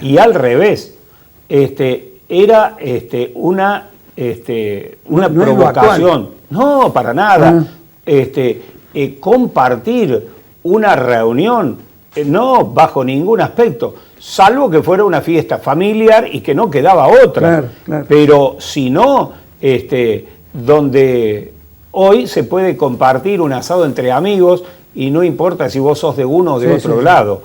S8: Y al revés, era una provocación. No, para nada. compartir una reunión, no bajo ningún aspecto, salvo que fuera una fiesta familiar y que no quedaba otra.
S2: Claro, claro.
S8: Pero si no, donde hoy se puede compartir un asado entre amigos y no importa si vos sos de uno o de otro lado.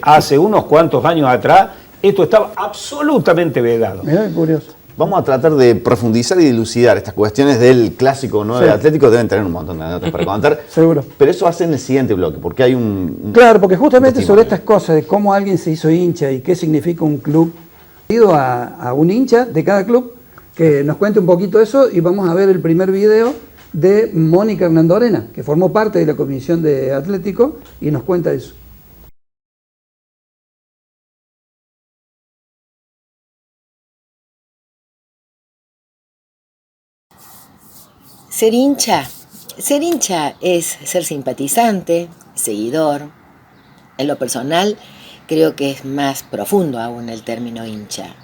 S8: Hace unos cuantos años atrás esto estaba absolutamente vedado.
S2: Mirá qué curioso.
S1: Vamos a tratar de profundizar y dilucidar estas cuestiones del clásico 9 de Atlético. Deben tener un montón de anécdotas para contar.
S2: Seguro.
S1: Pero eso va a ser en el siguiente bloque, porque hay un
S2: Claro, porque justamente
S1: testimonio.
S2: sobre estas cosas, de cómo alguien se hizo hincha y qué significa un club, he ido a un hincha de cada club que nos cuente un poquito eso, y vamos a ver el primer video de Mónica Hernandorena, que formó parte de la comisión de Atlético y nos cuenta eso.
S10: Ser hincha es ser simpatizante, seguidor. En lo personal, creo que es más profundo aún el término hincha.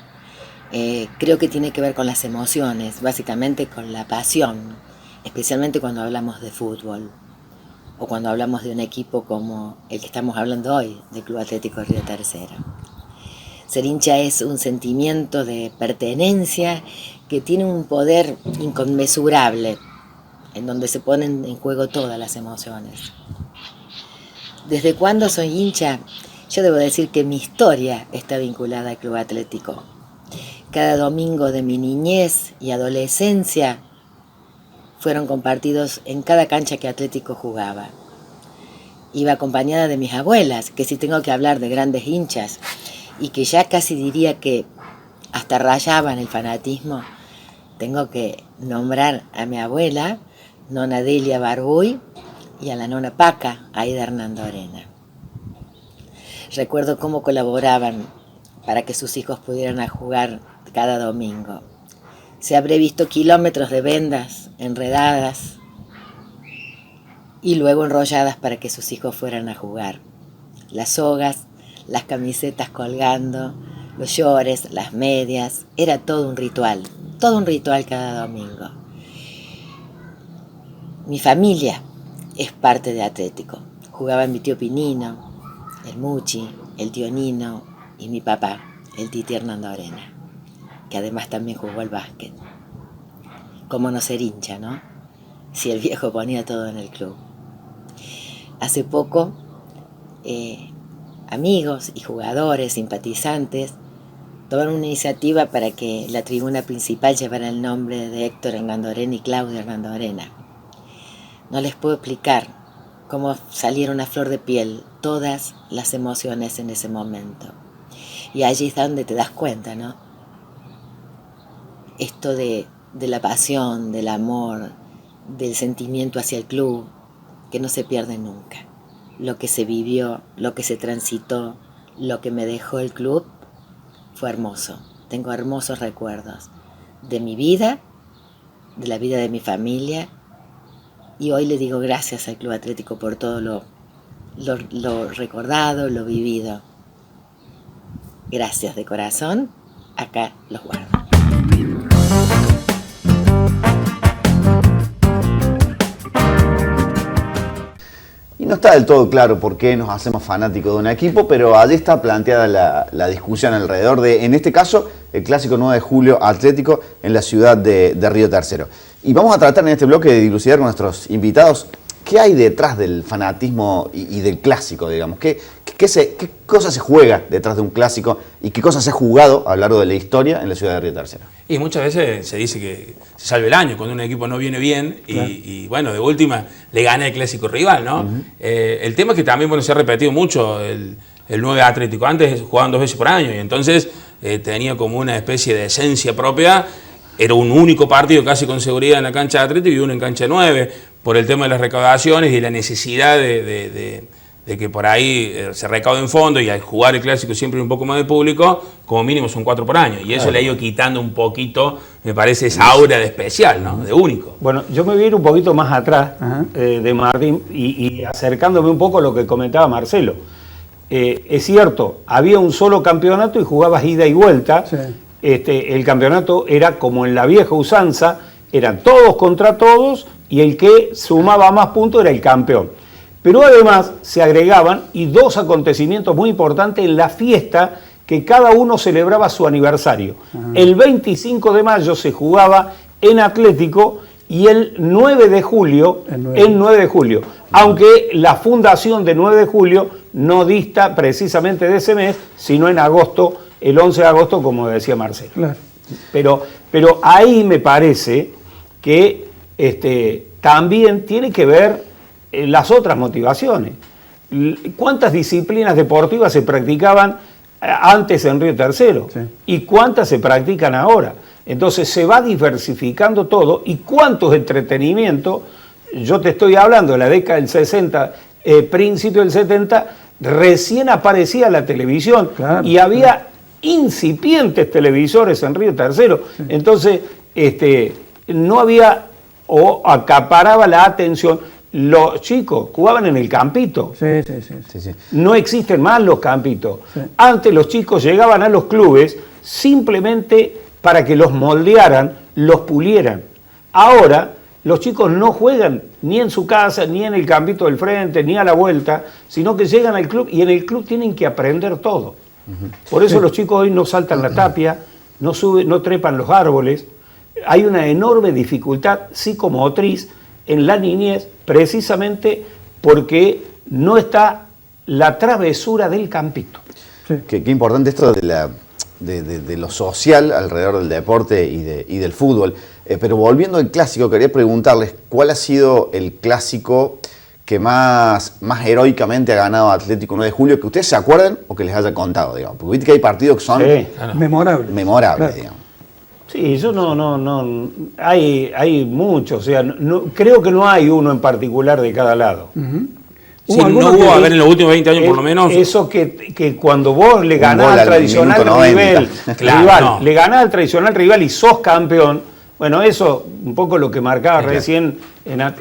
S10: Creo que tiene que ver con las emociones, básicamente con la pasión, especialmente cuando hablamos de fútbol o cuando hablamos de un equipo como el que estamos hablando hoy, del Club Atlético Río Tercero. Ser hincha es un sentimiento de pertenencia que tiene un poder inconmensurable, en donde se ponen en juego todas las emociones. ¿Desde cuándo soy hincha? Yo debo decir que mi historia está vinculada al Club Atlético. Cada domingo de mi niñez y adolescencia fueron compartidos en cada cancha que Atlético jugaba. Iba acompañada de mis abuelas, que si tengo que hablar de grandes hinchas, y que ya casi diría que hasta rayaban el fanatismo, tengo que nombrar a mi abuela, nona Delia Barbuy, y a la nona Paca, Aida Hernandorena. Recuerdo cómo colaboraban para que sus hijos pudieran jugar cada domingo. Se habré visto kilómetros de vendas enredadas y luego enrolladas para que sus hijos fueran a jugar. Las sogas, las camisetas colgando, los shorts, las medias, era todo un ritual cada domingo. Mi familia es parte de Atlético. Jugaban mi tío Pinino, el Muchi, el tío Nino y mi papá, el Titi Hernandorena, que además también jugó al básquet. ¿Cómo no ser hincha, no? Si el viejo ponía todo en el club. Hace poco, amigos y jugadores, simpatizantes, tomaron una iniciativa para que la tribuna principal llevara el nombre de Héctor Hernandorena y Claudia Hernandorena. No les puedo explicar cómo salieron a flor de piel todas las emociones en ese momento. Y allí es donde te das cuenta, ¿no? Esto de la pasión, del amor, del sentimiento hacia el club, que no se pierde nunca. Lo que se vivió, lo que se transitó, lo que me dejó el club, fue hermoso. Tengo hermosos recuerdos de mi vida, de la vida de mi familia, y hoy le digo gracias al Club Atlético por todo lo recordado, lo vivido. Gracias de corazón, acá los guardo.
S1: Y no está del todo claro por qué nos hacemos fanáticos de un equipo, pero allí está planteada la discusión alrededor de, en este caso, el clásico 9 de julio Atlético en la ciudad de Río Tercero. Y vamos a tratar en este bloque de dilucidar con nuestros invitados qué hay detrás del fanatismo y del clásico, digamos. ¿Qué cosa se juega detrás de un clásico y qué cosas se ha jugado a lo largo de la historia en la ciudad de Río Tercero?
S9: Y muchas veces se dice que se salve el año cuando un equipo no viene bien y bueno, de última le gana el clásico rival, ¿no? El tema es que también se ha repetido mucho el 9 Atlético. Antes jugaban 2 veces por año y entonces tenía como una especie de esencia propia. Era un único partido casi con seguridad en la cancha de Atlético y uno en cancha 9 por el tema de las recaudaciones y la necesidad de que por ahí se recauden fondos y al jugar el clásico siempre un poco más de público, como mínimo son 4 por año. Y eso le ha ido quitando un poquito, me parece, esa aura de especial, ¿no? De único.
S8: Bueno, yo me voy a ir un poquito más atrás de Martín y acercándome un poco a lo que comentaba Marcelo. Es cierto, había un solo campeonato y jugabas ida y vuelta. Sí. El campeonato era como en la vieja usanza, eran todos contra todos y el que sumaba más puntos era el campeón. Pero además se agregaban y dos acontecimientos muy importantes en la fiesta que cada uno celebraba su aniversario. El 25 de mayo se jugaba en Atlético y el 9 de julio, aunque la fundación de 9 de julio no dista precisamente de ese mes, sino en agosto, el 11 de agosto, como decía Marcelo.
S2: Claro.
S8: Pero ahí me parece que también tiene que ver las otras motivaciones. ¿Cuántas disciplinas deportivas se practicaban antes en Río Tercero?
S2: Sí.
S8: ¿Y cuántas se practican ahora? Entonces se va diversificando todo. ¿Y cuántos entretenimientos? Yo te estoy hablando de la década del 60, principio del 70, recién aparecía la televisión,
S2: claro,
S8: y había incipientes televisores en Río Tercero. Sí. Entonces, no había o acaparaba la atención. Los chicos jugaban en el campito.
S2: Sí.
S8: No existen más los campitos.
S2: Sí.
S8: Antes los chicos llegaban a los clubes simplemente para que los moldearan, los pulieran. Ahora los chicos no juegan ni en su casa, ni en el campito del frente, ni a la vuelta, sino que llegan al club y en el club tienen que aprender todo. Por eso los chicos hoy no saltan la tapia, no suben, no trepan los árboles. Hay una enorme dificultad psicomotriz en la niñez, precisamente porque no está la travesura del campito.
S1: Sí. Qué importante esto de lo social alrededor del deporte y del fútbol. Pero volviendo al clásico, quería preguntarles cuál ha sido el clásico que más heroicamente ha ganado Atlético 9 de julio, que ustedes se acuerden o que les haya contado, digamos. Porque viste que hay partidos que son
S2: memorables,
S1: claro, digamos.
S8: Sí, yo no, hay muchos, o sea, creo que no hay uno en particular de cada lado.
S9: Sí, no hubo, a ver, en los últimos 20 años por lo menos.
S8: Eso que cuando vos le ganás al tradicional rival,
S9: claro,
S8: le ganás al tradicional rival y sos campeón, bueno, eso un poco lo que marcaba recién en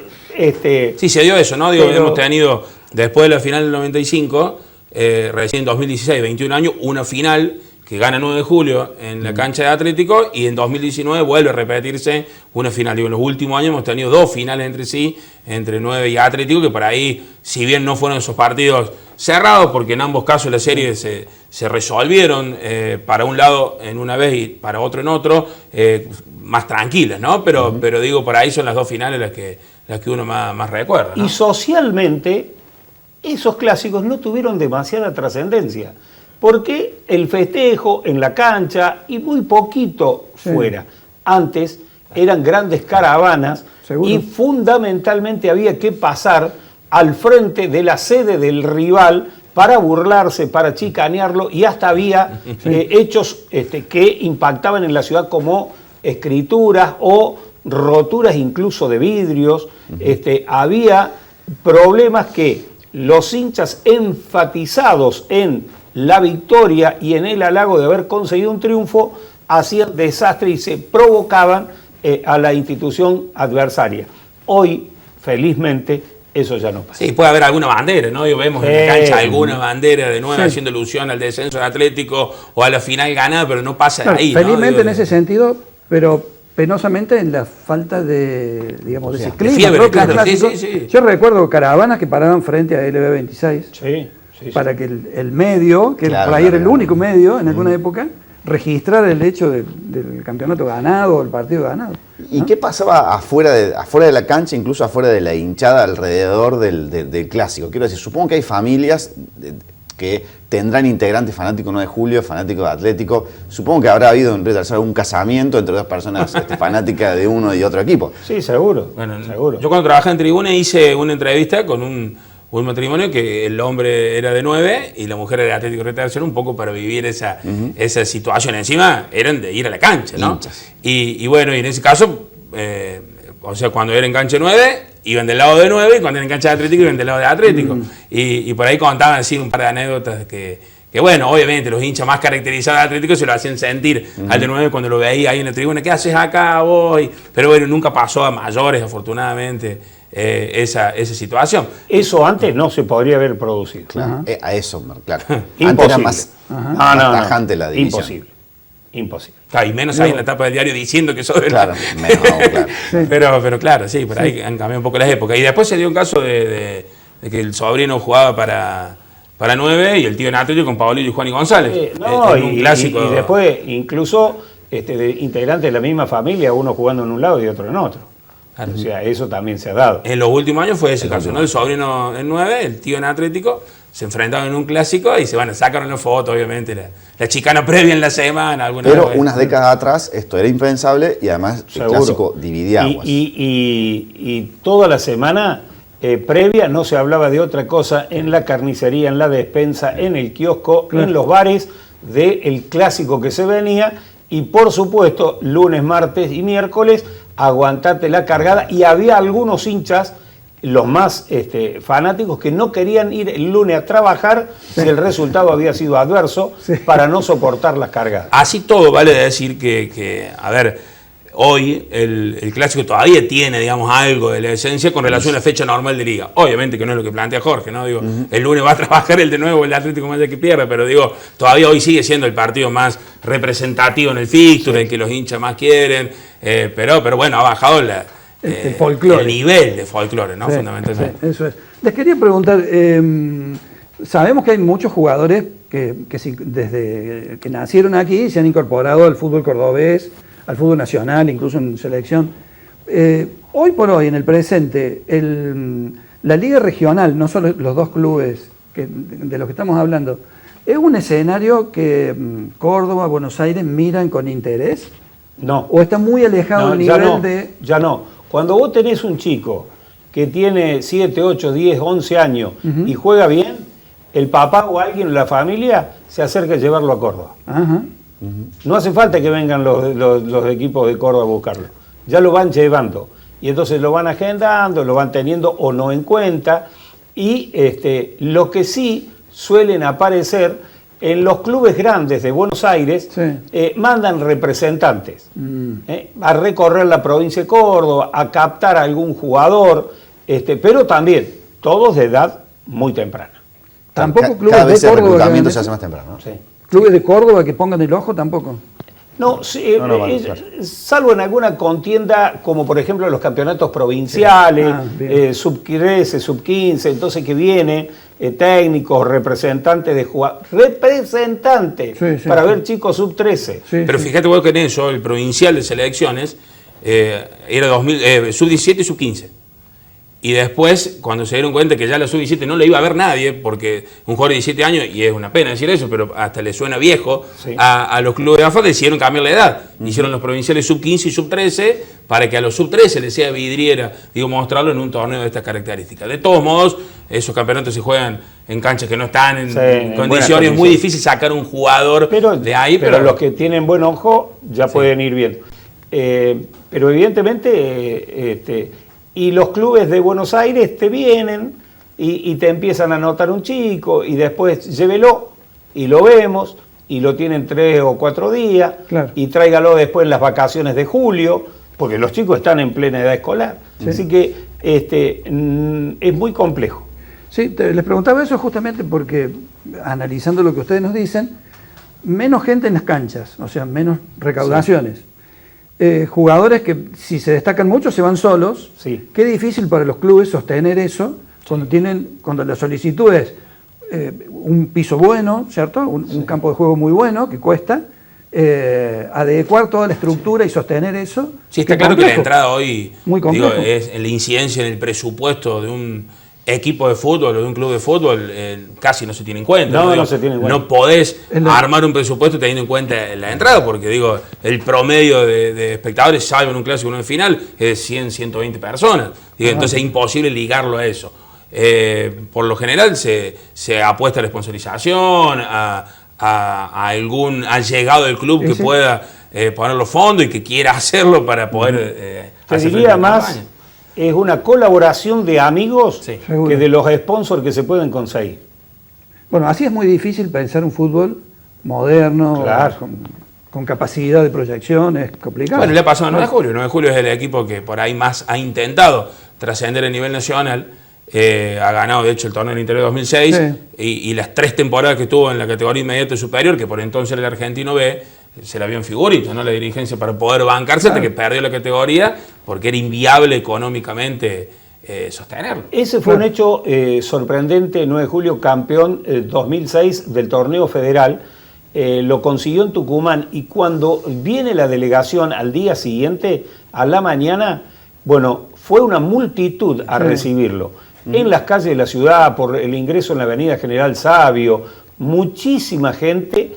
S9: Sí, se dio eso, ¿no? Digo, hemos tenido, después de la final del 95, recién en 2016, 21 años, una final que gana 9 de julio en la cancha de Atlético, y en 2019 vuelve a repetirse una final. Digo, en los últimos años hemos tenido dos finales entre sí, entre 9 y Atlético, que por ahí, si bien no fueron esos partidos cerrados, porque en ambos casos las series se resolvieron para un lado en una vez y para otro en otro, más tranquilas, ¿no? Pero digo, por ahí son las dos finales las que uno más recuerda, ¿no?
S8: Y socialmente, esos clásicos no tuvieron demasiada trascendencia, porque el festejo en la cancha y muy poquito fuera. Antes eran grandes caravanas. ¿Seguro? Y fundamentalmente había que pasar al frente de la sede del rival para burlarse, para chicanearlo, y hasta había hechos que impactaban en la ciudad, como escrituras o roturas incluso de vidrios. Había problemas que los hinchas, enfatizados en la victoria y en el halago de haber conseguido un triunfo, hacían desastre y se provocaban a la institución adversaria. Hoy, felizmente, eso ya no pasa.
S9: Sí, puede haber alguna bandera, ¿no? Vemos en la cancha alguna bandera de nuevo haciendo alusión al descenso del Atlético o a la final ganada, pero no pasa ahí, ¿no?
S2: Felizmente en ese sentido, pero penosamente en la falta de, digamos, de ese clima.
S9: Fiebre, claro,
S2: clásico.
S9: sí.
S2: Yo recuerdo caravanas que paraban frente a LB26 para que el medio, que por ahí era el único medio en alguna época, registrar el hecho del campeonato ganado o el partido ganado.
S1: ¿Y qué pasaba afuera de la cancha, incluso afuera de la hinchada, alrededor del clásico? Quiero decir, supongo que hay familias que tendrán integrantes fanáticos 9 de julio, fanáticos de Atlético. Supongo que habrá habido en Río Tercero un casamiento entre dos personas fanáticas de uno y otro equipo.
S8: Sí, seguro.
S9: Bueno,
S8: seguro.
S9: Yo cuando trabajaba en Tribuna hice una entrevista con un matrimonio que el hombre era de 9 y la mujer era de Atlético Río Tercero, un poco para vivir esa situación. Encima eran de ir a la cancha, ¿no? Y bueno, y en ese caso, o sea, cuando era en cancha 9, iban del lado de 9, y cuando era en cancha de Atlético, iban del lado de Atlético. Y por ahí contaban así un par de anécdotas que bueno, obviamente los hinchas más caracterizados de Atlético se lo hacían sentir al de 9 cuando lo veía ahí en la tribuna. ¿Qué haces acá vos? Pero bueno, nunca pasó a mayores, afortunadamente, esa situación.
S8: Eso antes no se podría haber producido.
S1: Claro, a eso, claro.
S8: Imposible.
S1: Antes era más tajante la división.
S8: imposible.
S9: Claro, y menos ahí en la tapa del diario diciendo que sos de
S1: Claro, menos aún, claro.
S9: Pero claro, sí, por ahí han cambiado un poco las épocas. Y después se dio un caso de que el sobrino jugaba para 9 y el tío en Atlético con Paolillo y Juan y González.
S8: No,
S9: en un clásico.
S8: y después incluso de integrantes de la misma familia, uno jugando en un lado y otro en otro.
S9: Claro.
S8: O sea, eso también se ha dado.
S9: En los últimos años fue ese caso, ¿no? El sobrino en 9, el tío en Atlético, se enfrentaban en un clásico y sacaron la foto, obviamente, la chicana previa en la semana.
S1: Pero unas décadas atrás esto era impensable y además
S8: Seguro.
S1: el clásico dividía aguas.
S8: Y toda la semana previa no se hablaba de otra cosa en la carnicería, en la despensa, en el kiosco, en los bares, del clásico que se venía. Y por supuesto, lunes, martes y miércoles, aguantate la cargada. Y había algunos hinchas, los más fanáticos, que no querían ir el lunes a trabajar si el resultado había sido adverso, para no soportar las cargadas.
S9: Así todo vale decir que a ver, hoy el clásico todavía tiene, digamos, algo de la esencia con relación a la fecha normal de liga. Obviamente que no es lo que plantea Jorge, ¿no? Digo, el lunes va a trabajar el de nuevo el Atlético más de que pierde, pero digo, todavía hoy sigue siendo el partido más representativo en el fixture, el que los hinchas más quieren, pero bueno, ha bajado
S2: el folclore.
S9: El nivel de folclore, ¿no? Fundamentalmente.
S2: Sí, eso es. Les quería preguntar, sabemos que hay muchos jugadores que desde que nacieron aquí se han incorporado al fútbol cordobés, al fútbol nacional, incluso en selección. Hoy por hoy, en el presente, la liga regional, no solo los dos clubes de los que estamos hablando, ¿es un escenario que Córdoba, Buenos Aires miran con interés?
S8: No.
S2: ¿O está muy alejado el nivel de...?
S8: Ya no. Cuando vos tenés un chico que tiene 7, 8, 10, 11 años y juega bien, el papá o alguien de la familia se acerca a llevarlo a Córdoba.
S2: Ajá.
S8: No hace falta que vengan los equipos de Córdoba a buscarlo. Ya lo van llevando. Y entonces lo van agendando, lo van teniendo o no en cuenta. Y lo que sí suelen aparecer en los clubes grandes de Buenos Aires, mandan representantes a recorrer la provincia de Córdoba, a captar a algún jugador, pero también todos de edad muy temprana.
S2: Tampoco clubes
S1: cada vez
S2: de
S1: el
S2: Córdoba
S1: reclutamiento se hace más temprano, ¿no?
S8: Sí.
S2: ¿Clubes de Córdoba que pongan el ojo tampoco?
S8: No, salvo en alguna contienda, como por ejemplo los campeonatos provinciales, sub-13, sub-15, entonces que vienen técnicos, representantes de jugadores, para ver chicos sub-13.
S9: Pero fíjate vos que en eso, el provincial de selecciones era sub-17 y sub-15. Y después, cuando se dieron cuenta que ya la sub-17 no le iba a ver nadie, porque un jugador de 17 años, y es una pena decir eso, pero hasta le suena viejo a los clubes de AFA, decidieron cambiar la edad. Hicieron los provinciales sub-15 y sub-13 para que a los sub-13 les sea vidriera, mostrarlo en un torneo de estas características. De todos modos, esos campeonatos se juegan en canchas que no están en condiciones. Es muy difícil sacar un jugador de ahí.
S8: Pero los que tienen buen ojo ya pueden ir viendo. Pero evidentemente... y los clubes de Buenos Aires te vienen y te empiezan a anotar un chico y después llévelo y lo vemos y lo tienen 3 o 4 días y tráigalo después en las vacaciones de julio, porque los chicos están en plena edad escolar. Así que es muy complejo.
S2: Sí, les preguntaba eso justamente porque, analizando lo que ustedes nos dicen, menos gente en las canchas, o sea, menos recaudaciones. Jugadores que si se destacan mucho se van solos. Qué difícil para los clubes sostener eso cuando la solicitud es un piso bueno, ¿cierto? Un campo de juego muy bueno que cuesta, adecuar toda la estructura y sostener eso.
S9: Sí, está claro que la entrada hoy
S2: es
S9: la incidencia en el presupuesto de un equipo de fútbol o de un club de fútbol casi no se tiene en cuenta.
S8: No se tiene en cuenta.
S9: No podés armar un presupuesto teniendo en cuenta la entrada, porque el promedio de espectadores, salvo en un clásico o en una final, es de 100, 120 personas. Entonces es imposible ligarlo a eso. Por lo general se apuesta a la sponsorización, al llegado del club que pueda poner los fondos y que quiera hacerlo para poder
S8: hacer diría más. Es una colaboración de amigos que de los sponsors que se pueden conseguir.
S2: Bueno, así es muy difícil pensar un fútbol moderno, con capacidad de proyección, es complicado.
S9: Bueno, le ha pasado a 9 de julio. 9 de julio es el equipo que por ahí más ha intentado trascender a nivel nacional. Ha ganado, de hecho, el torneo del Interior 2006 y las 3 temporadas que estuvo en la categoría inmediata superior, que por entonces era el Argentino B, se la vio en figurita, ¿no? La dirigencia para poder bancarse hasta que perdió la categoría porque era inviable económicamente sostenerlo.
S8: Ese fue un hecho sorprendente, 9 de julio, campeón 2006 del torneo federal. Lo consiguió en Tucumán y cuando viene la delegación al día siguiente, a la mañana, bueno, fue una multitud a recibirlo. En las calles de la ciudad, por el ingreso en la avenida General Sabio, muchísima gente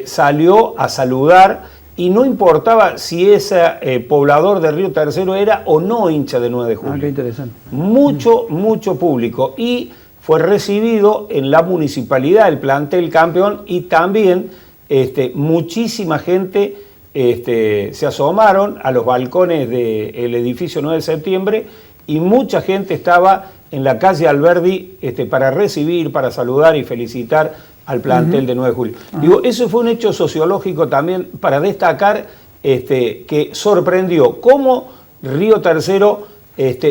S8: salió a saludar y no importaba si ese poblador de Río Tercero era o no hincha de 9 de julio.
S2: Qué interesante.
S8: Mucho público. Y fue recibido en la municipalidad, el plantel campeón, y también muchísima gente se asomaron a los balcones del edificio 9 de septiembre y mucha gente estaba en la calle Alberdi para recibir, para saludar y felicitar al plantel de 9 de julio. Digo, eso fue un hecho sociológico también para destacar que sorprendió cómo Río Tercero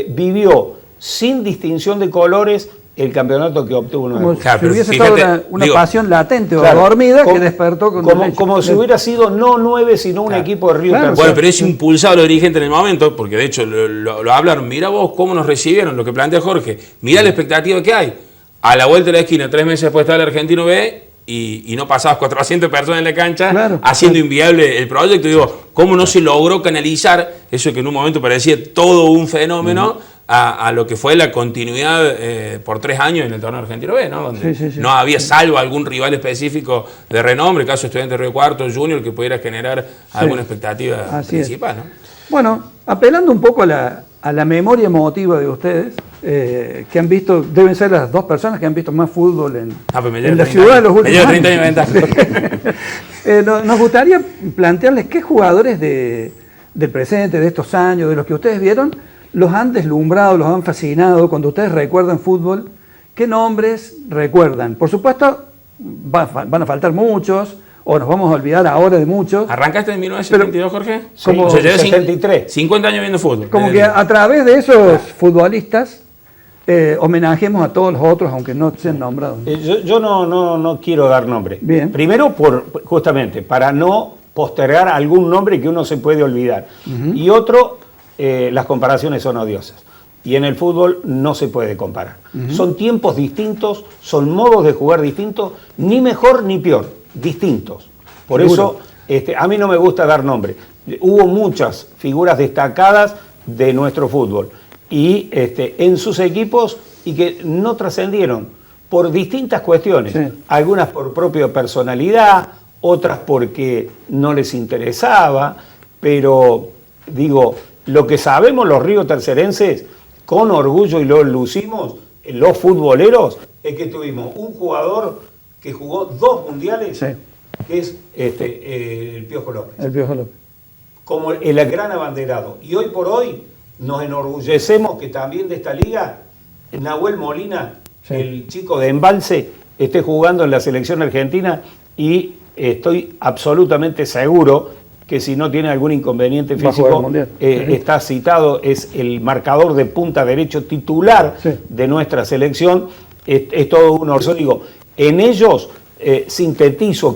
S8: vivió sin distinción de colores el campeonato que obtuvo 9 de julio.
S2: Como si hubiese estado una pasión latente o dormida que despertó con
S8: como si hubiera sido no 9 sino un equipo de Río Tercero.
S9: Bueno, pero es impulsado los dirigentes en el momento, porque de hecho lo hablaron, mira vos cómo nos recibieron, lo que plantea Jorge, mira la expectativa que hay. A la vuelta de la esquina, 3 meses después estaba el Argentino B y no pasabas 400 personas en la cancha haciendo inviable el proyecto. Digo, ¿cómo no se logró canalizar eso que en un momento parecía todo un fenómeno a lo que fue la continuidad por 3 años en el torneo argentino B, ¿no? Donde no había, salvo algún rival específico de renombre, caso Estudiantes de Río Cuarto, Junior, que pudiera generar alguna expectativa principal, ¿no?
S2: Bueno, apelando un poco a la memoria emotiva de ustedes, que han visto, deben ser las 2 personas que han visto más fútbol en la ciudad de los últimos años. 30 años de ventaja. Nos gustaría plantearles qué jugadores del presente, de estos años, de los que ustedes vieron, los han deslumbrado, los han fascinado. Cuando ustedes recuerdan fútbol, ¿qué nombres recuerdan? Por supuesto, van a faltar muchos, o nos vamos a olvidar ahora de muchos.
S9: ¿Arrancaste en 1972, Jorge?
S8: Como 73.
S9: 50 años viendo fútbol.
S2: Como que a través de esos futbolistas homenajemos a todos los otros, aunque no sean nombrados.
S8: Yo no quiero dar nombre.
S2: Bien.
S8: Primero, justamente, para no postergar algún nombre que uno se puede olvidar. Y otro, las comparaciones son odiosas. Y en el fútbol no se puede comparar. Son tiempos distintos, son modos de jugar distintos, ni mejor ni peor, distintos. Por eso a mí no me gusta dar nombre. Hubo muchas figuras destacadas de nuestro fútbol y en sus equipos y que no trascendieron por distintas cuestiones. Algunas por propia personalidad, otras porque no les interesaba, pero digo, lo que sabemos los riotercerenses, con orgullo y lo lucimos, los futboleros, es que tuvimos un jugador que jugó 2 mundiales, que es el Piojo López.
S2: El Piojo López.
S8: Como el gran abanderado. Y hoy por hoy nos enorgullecemos que también de esta liga, Nahuel Molina, el chico de Embalse, esté jugando en la selección argentina y estoy absolutamente seguro que si no tiene algún inconveniente físico, está citado, es el marcador de punta derecho titular de nuestra selección. Es todo un orgullo. Digo, en ellos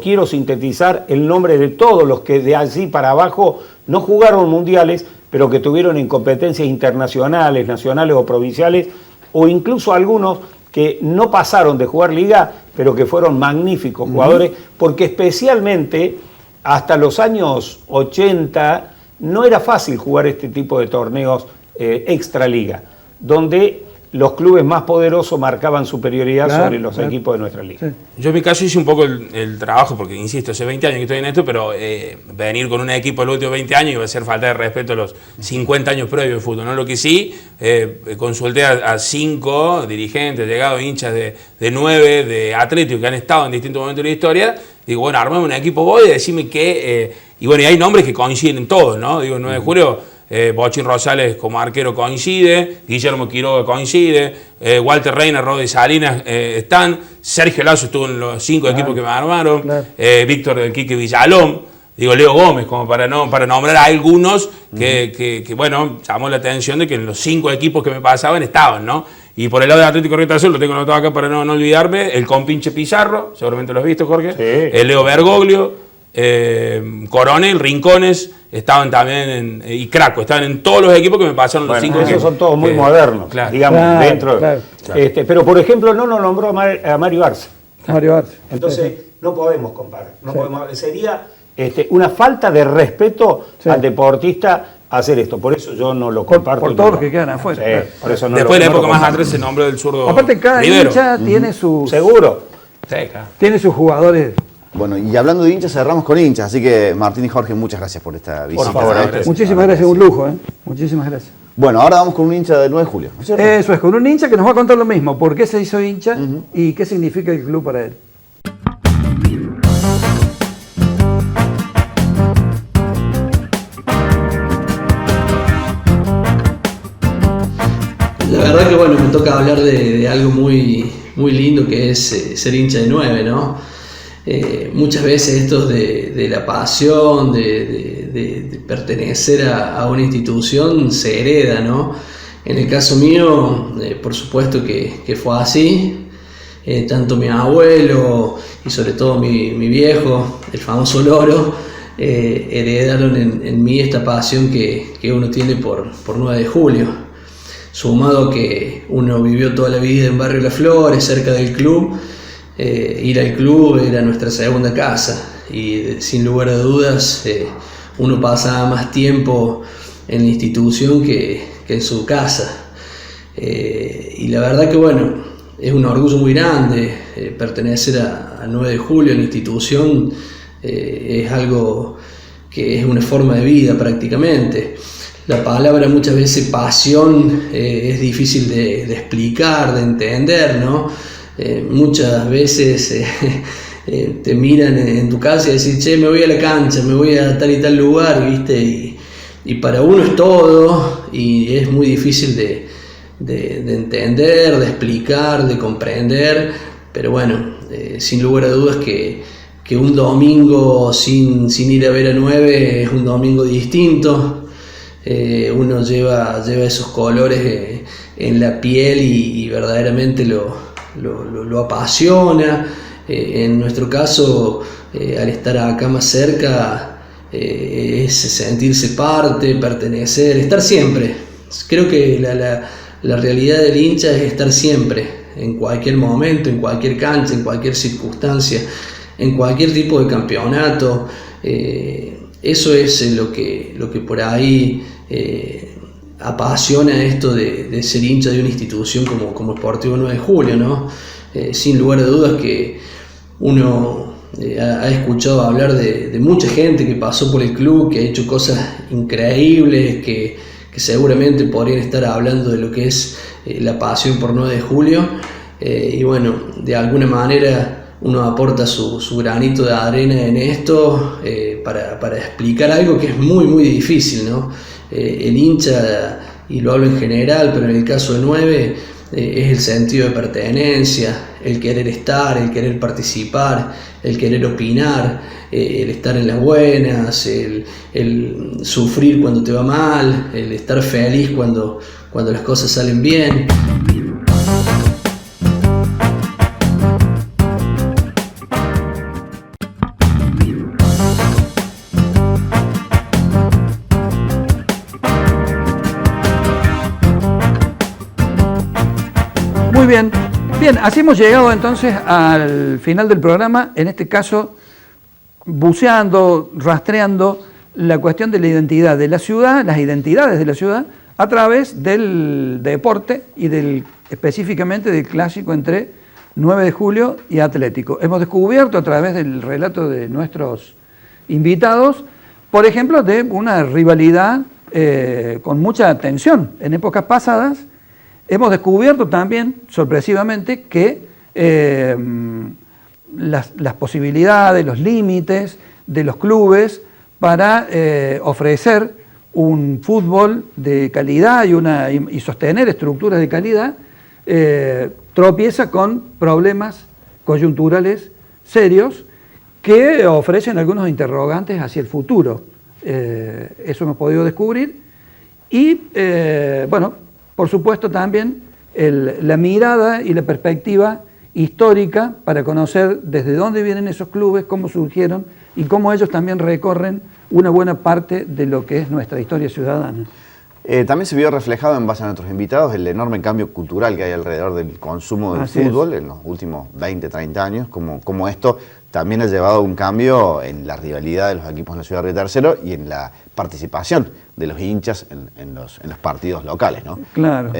S8: quiero sintetizar el nombre de todos los que de allí para abajo no jugaron mundiales, pero que tuvieron en competencias internacionales, nacionales o provinciales, o incluso algunos que no pasaron de jugar liga, pero que fueron magníficos jugadores, porque especialmente hasta los años 80 no era fácil jugar este tipo de torneos extraliga, donde los clubes más poderosos marcaban superioridad sobre los equipos de nuestra liga.
S9: Yo en mi caso hice un poco el trabajo, porque insisto, hace 20 años que estoy en esto, pero venir con un equipo de los últimos 20 años iba a ser falta de respeto a los 50 años previos de fútbol, ¿no? Lo que sí, consulté a 5 dirigentes, llegados, hinchas de 9, de Atlético, que han estado en distintos momentos de la historia. Digo, bueno, armame un equipo vos y decime qué. Y bueno, y hay nombres que coinciden en todos, ¿no? Digo, el 9 de julio. Bochín Rosales como arquero coincide, Guillermo Quiroga coincide, Walter Reina, Rodi Salinas están, Sergio Lazo estuvo en los 5 equipos que me armaron, Víctor del Quique Villalón, digo Leo Gómez, como para nombrar a algunos que bueno, llamó la atención de que en los 5 equipos que me pasaban estaban, ¿no? Y por el lado de Atlético Río Tercero, lo tengo anotado acá para no olvidarme, el compinche Pizarro, seguramente lo has visto, Jorge, el Leo Bergoglio, Coronel, Rincones, estaban también y Craco, estaban en todos los equipos que me pasaron los 5
S8: esos son todos muy modernos,
S9: claro.
S8: digamos,
S2: Claro,
S8: dentro.
S2: claro.
S8: Pero por ejemplo, no nos nombró a Mario Arce.
S2: Mario Arce.
S8: Entonces, no podemos comparar. Sería una falta de respeto al deportista hacer esto. Por eso yo no lo comparto.
S2: Por todos los que quedan afuera.
S8: Sí,
S2: Claro.
S8: por eso no
S9: Después de la
S8: no lo
S9: época más
S8: comparto.
S9: atrás se nombró del zurdo.
S2: Aparte, cada
S9: Rivero.
S2: hincha tiene sus,
S8: Seguro.
S9: Sí, claro.
S2: tiene sus jugadores.
S1: Bueno, y hablando de hinchas, cerramos con hinchas. Así que Martín y Jorge, muchas gracias por esta visita.
S8: favor,
S9: gracias.
S2: Muchísimas gracias, un lujo. Muchísimas gracias.
S1: Bueno, ahora vamos con un hincha del 9 de julio, ¿no es cierto?
S2: Eso es, con un hincha que nos va a contar lo mismo. ¿Por qué se hizo hincha y qué significa el club para él?
S11: La verdad que bueno, me toca hablar de algo muy lindo que es ser hincha de 9, ¿no? Muchas veces esto de la pasión, de pertenecer a una institución se hereda, ¿no? En el caso mío, por supuesto que fue así. Tanto mi abuelo y sobre todo mi viejo, el famoso Loro, heredaron en mí esta pasión que uno tiene por 9 de julio. Sumado a que uno vivió toda la vida en Barrio Las Flores, cerca del club, ir al club era nuestra segunda casa y sin lugar a dudas uno pasaba más tiempo en la institución que en su casa. Y la verdad que bueno, es un orgullo muy grande pertenecer a 9 de julio, a la institución, es algo que es una forma de vida prácticamente. La palabra muchas veces pasión es difícil de explicar, de entender, ¿no? Muchas veces te miran en tu casa y decís, che, me voy a la cancha, me voy a tal y tal lugar, ¿viste? Y para uno es todo y es muy difícil de entender, de explicar, de comprender, pero bueno, sin lugar a dudas que un domingo sin ir a ver a 9 es un domingo distinto. Uno lleva esos colores en la piel y verdaderamente lo apasiona. En nuestro caso, al estar acá más cerca, es sentirse parte, pertenecer, estar siempre. Creo que la realidad del hincha es estar siempre, en cualquier momento, en cualquier cancha, en cualquier circunstancia, en cualquier tipo de campeonato. Eso es lo que por ahí apasiona esto de ser hincha de una institución como Sportivo 9 de Julio, ¿no? Sin lugar a dudas que uno ha escuchado hablar de mucha gente que pasó por el club, que ha hecho cosas increíbles, que seguramente podrían estar hablando de lo que es la pasión por 9 de julio. Y bueno, de alguna manera uno aporta su granito de arena en esto para explicar algo que es muy muy difícil, ¿no? El hincha, y lo hablo en general, pero en el caso de 9 es el sentido de pertenencia, el querer estar, el querer participar, el querer opinar, el estar en las buenas, el sufrir cuando te va mal, el estar feliz cuando las cosas salen bien.
S2: Muy bien. Bien, así hemos llegado entonces al final del programa, en este caso buceando, rastreando la cuestión de la identidad de la ciudad, las identidades de la ciudad, a través del deporte y específicamente del clásico entre 9 de julio y Atlético. Hemos descubierto a través del relato de nuestros invitados, por ejemplo, de una rivalidad con mucha tensión en épocas pasadas. Hemos descubierto también, sorpresivamente, que las posibilidades, los límites de los clubes para ofrecer un fútbol de calidad y sostener estructuras de calidad tropieza con problemas coyunturales serios que ofrecen algunos interrogantes hacia el futuro. Eso hemos podido descubrir y, bueno, por supuesto también la mirada y la perspectiva histórica para conocer desde dónde vienen esos clubes, cómo surgieron, y cómo ellos también recorren una buena parte de lo que es nuestra historia ciudadana.
S1: También se vio reflejado en base a nuestros invitados el enorme cambio cultural que hay alrededor del consumo del fútbol en los últimos 20, 30 años, como esto también ha llevado a un cambio en la rivalidad de los equipos en la ciudad de Río Tercero y en la participación de los hinchas en los partidos locales, ¿no?
S2: Claro.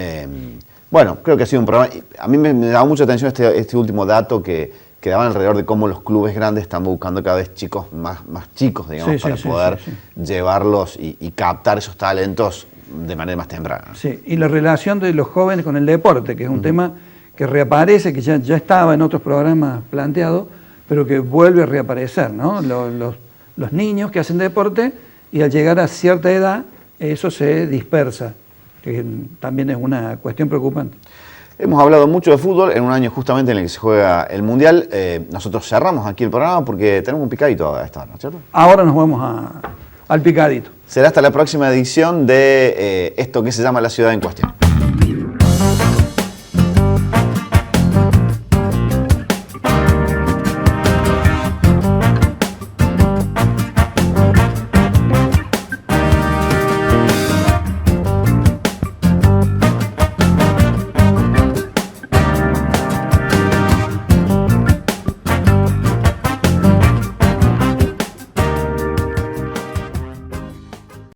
S1: Bueno, creo que ha sido un programa. A mí me daba mucha atención este último dato que daban alrededor de cómo los clubes grandes están buscando cada vez chicos más chicos, digamos, para poder llevarlos y captar esos talentos de manera más temprana.
S2: Sí, y la relación de los jóvenes con el deporte, que es un tema que reaparece, que ya estaba en otros programas planteado, pero que vuelve a reaparecer, ¿no? Los niños que hacen deporte y al llegar a cierta edad eso se dispersa, que también es una cuestión preocupante.
S1: Hemos hablado mucho de fútbol en un año justamente en el que se juega el Mundial. Nosotros cerramos aquí el programa porque tenemos un picadito a esta hora, ¿no es cierto?
S2: Ahora nos vamos al picadito.
S1: Será hasta la próxima edición de esto que se llama La Ciudad en Cuestión.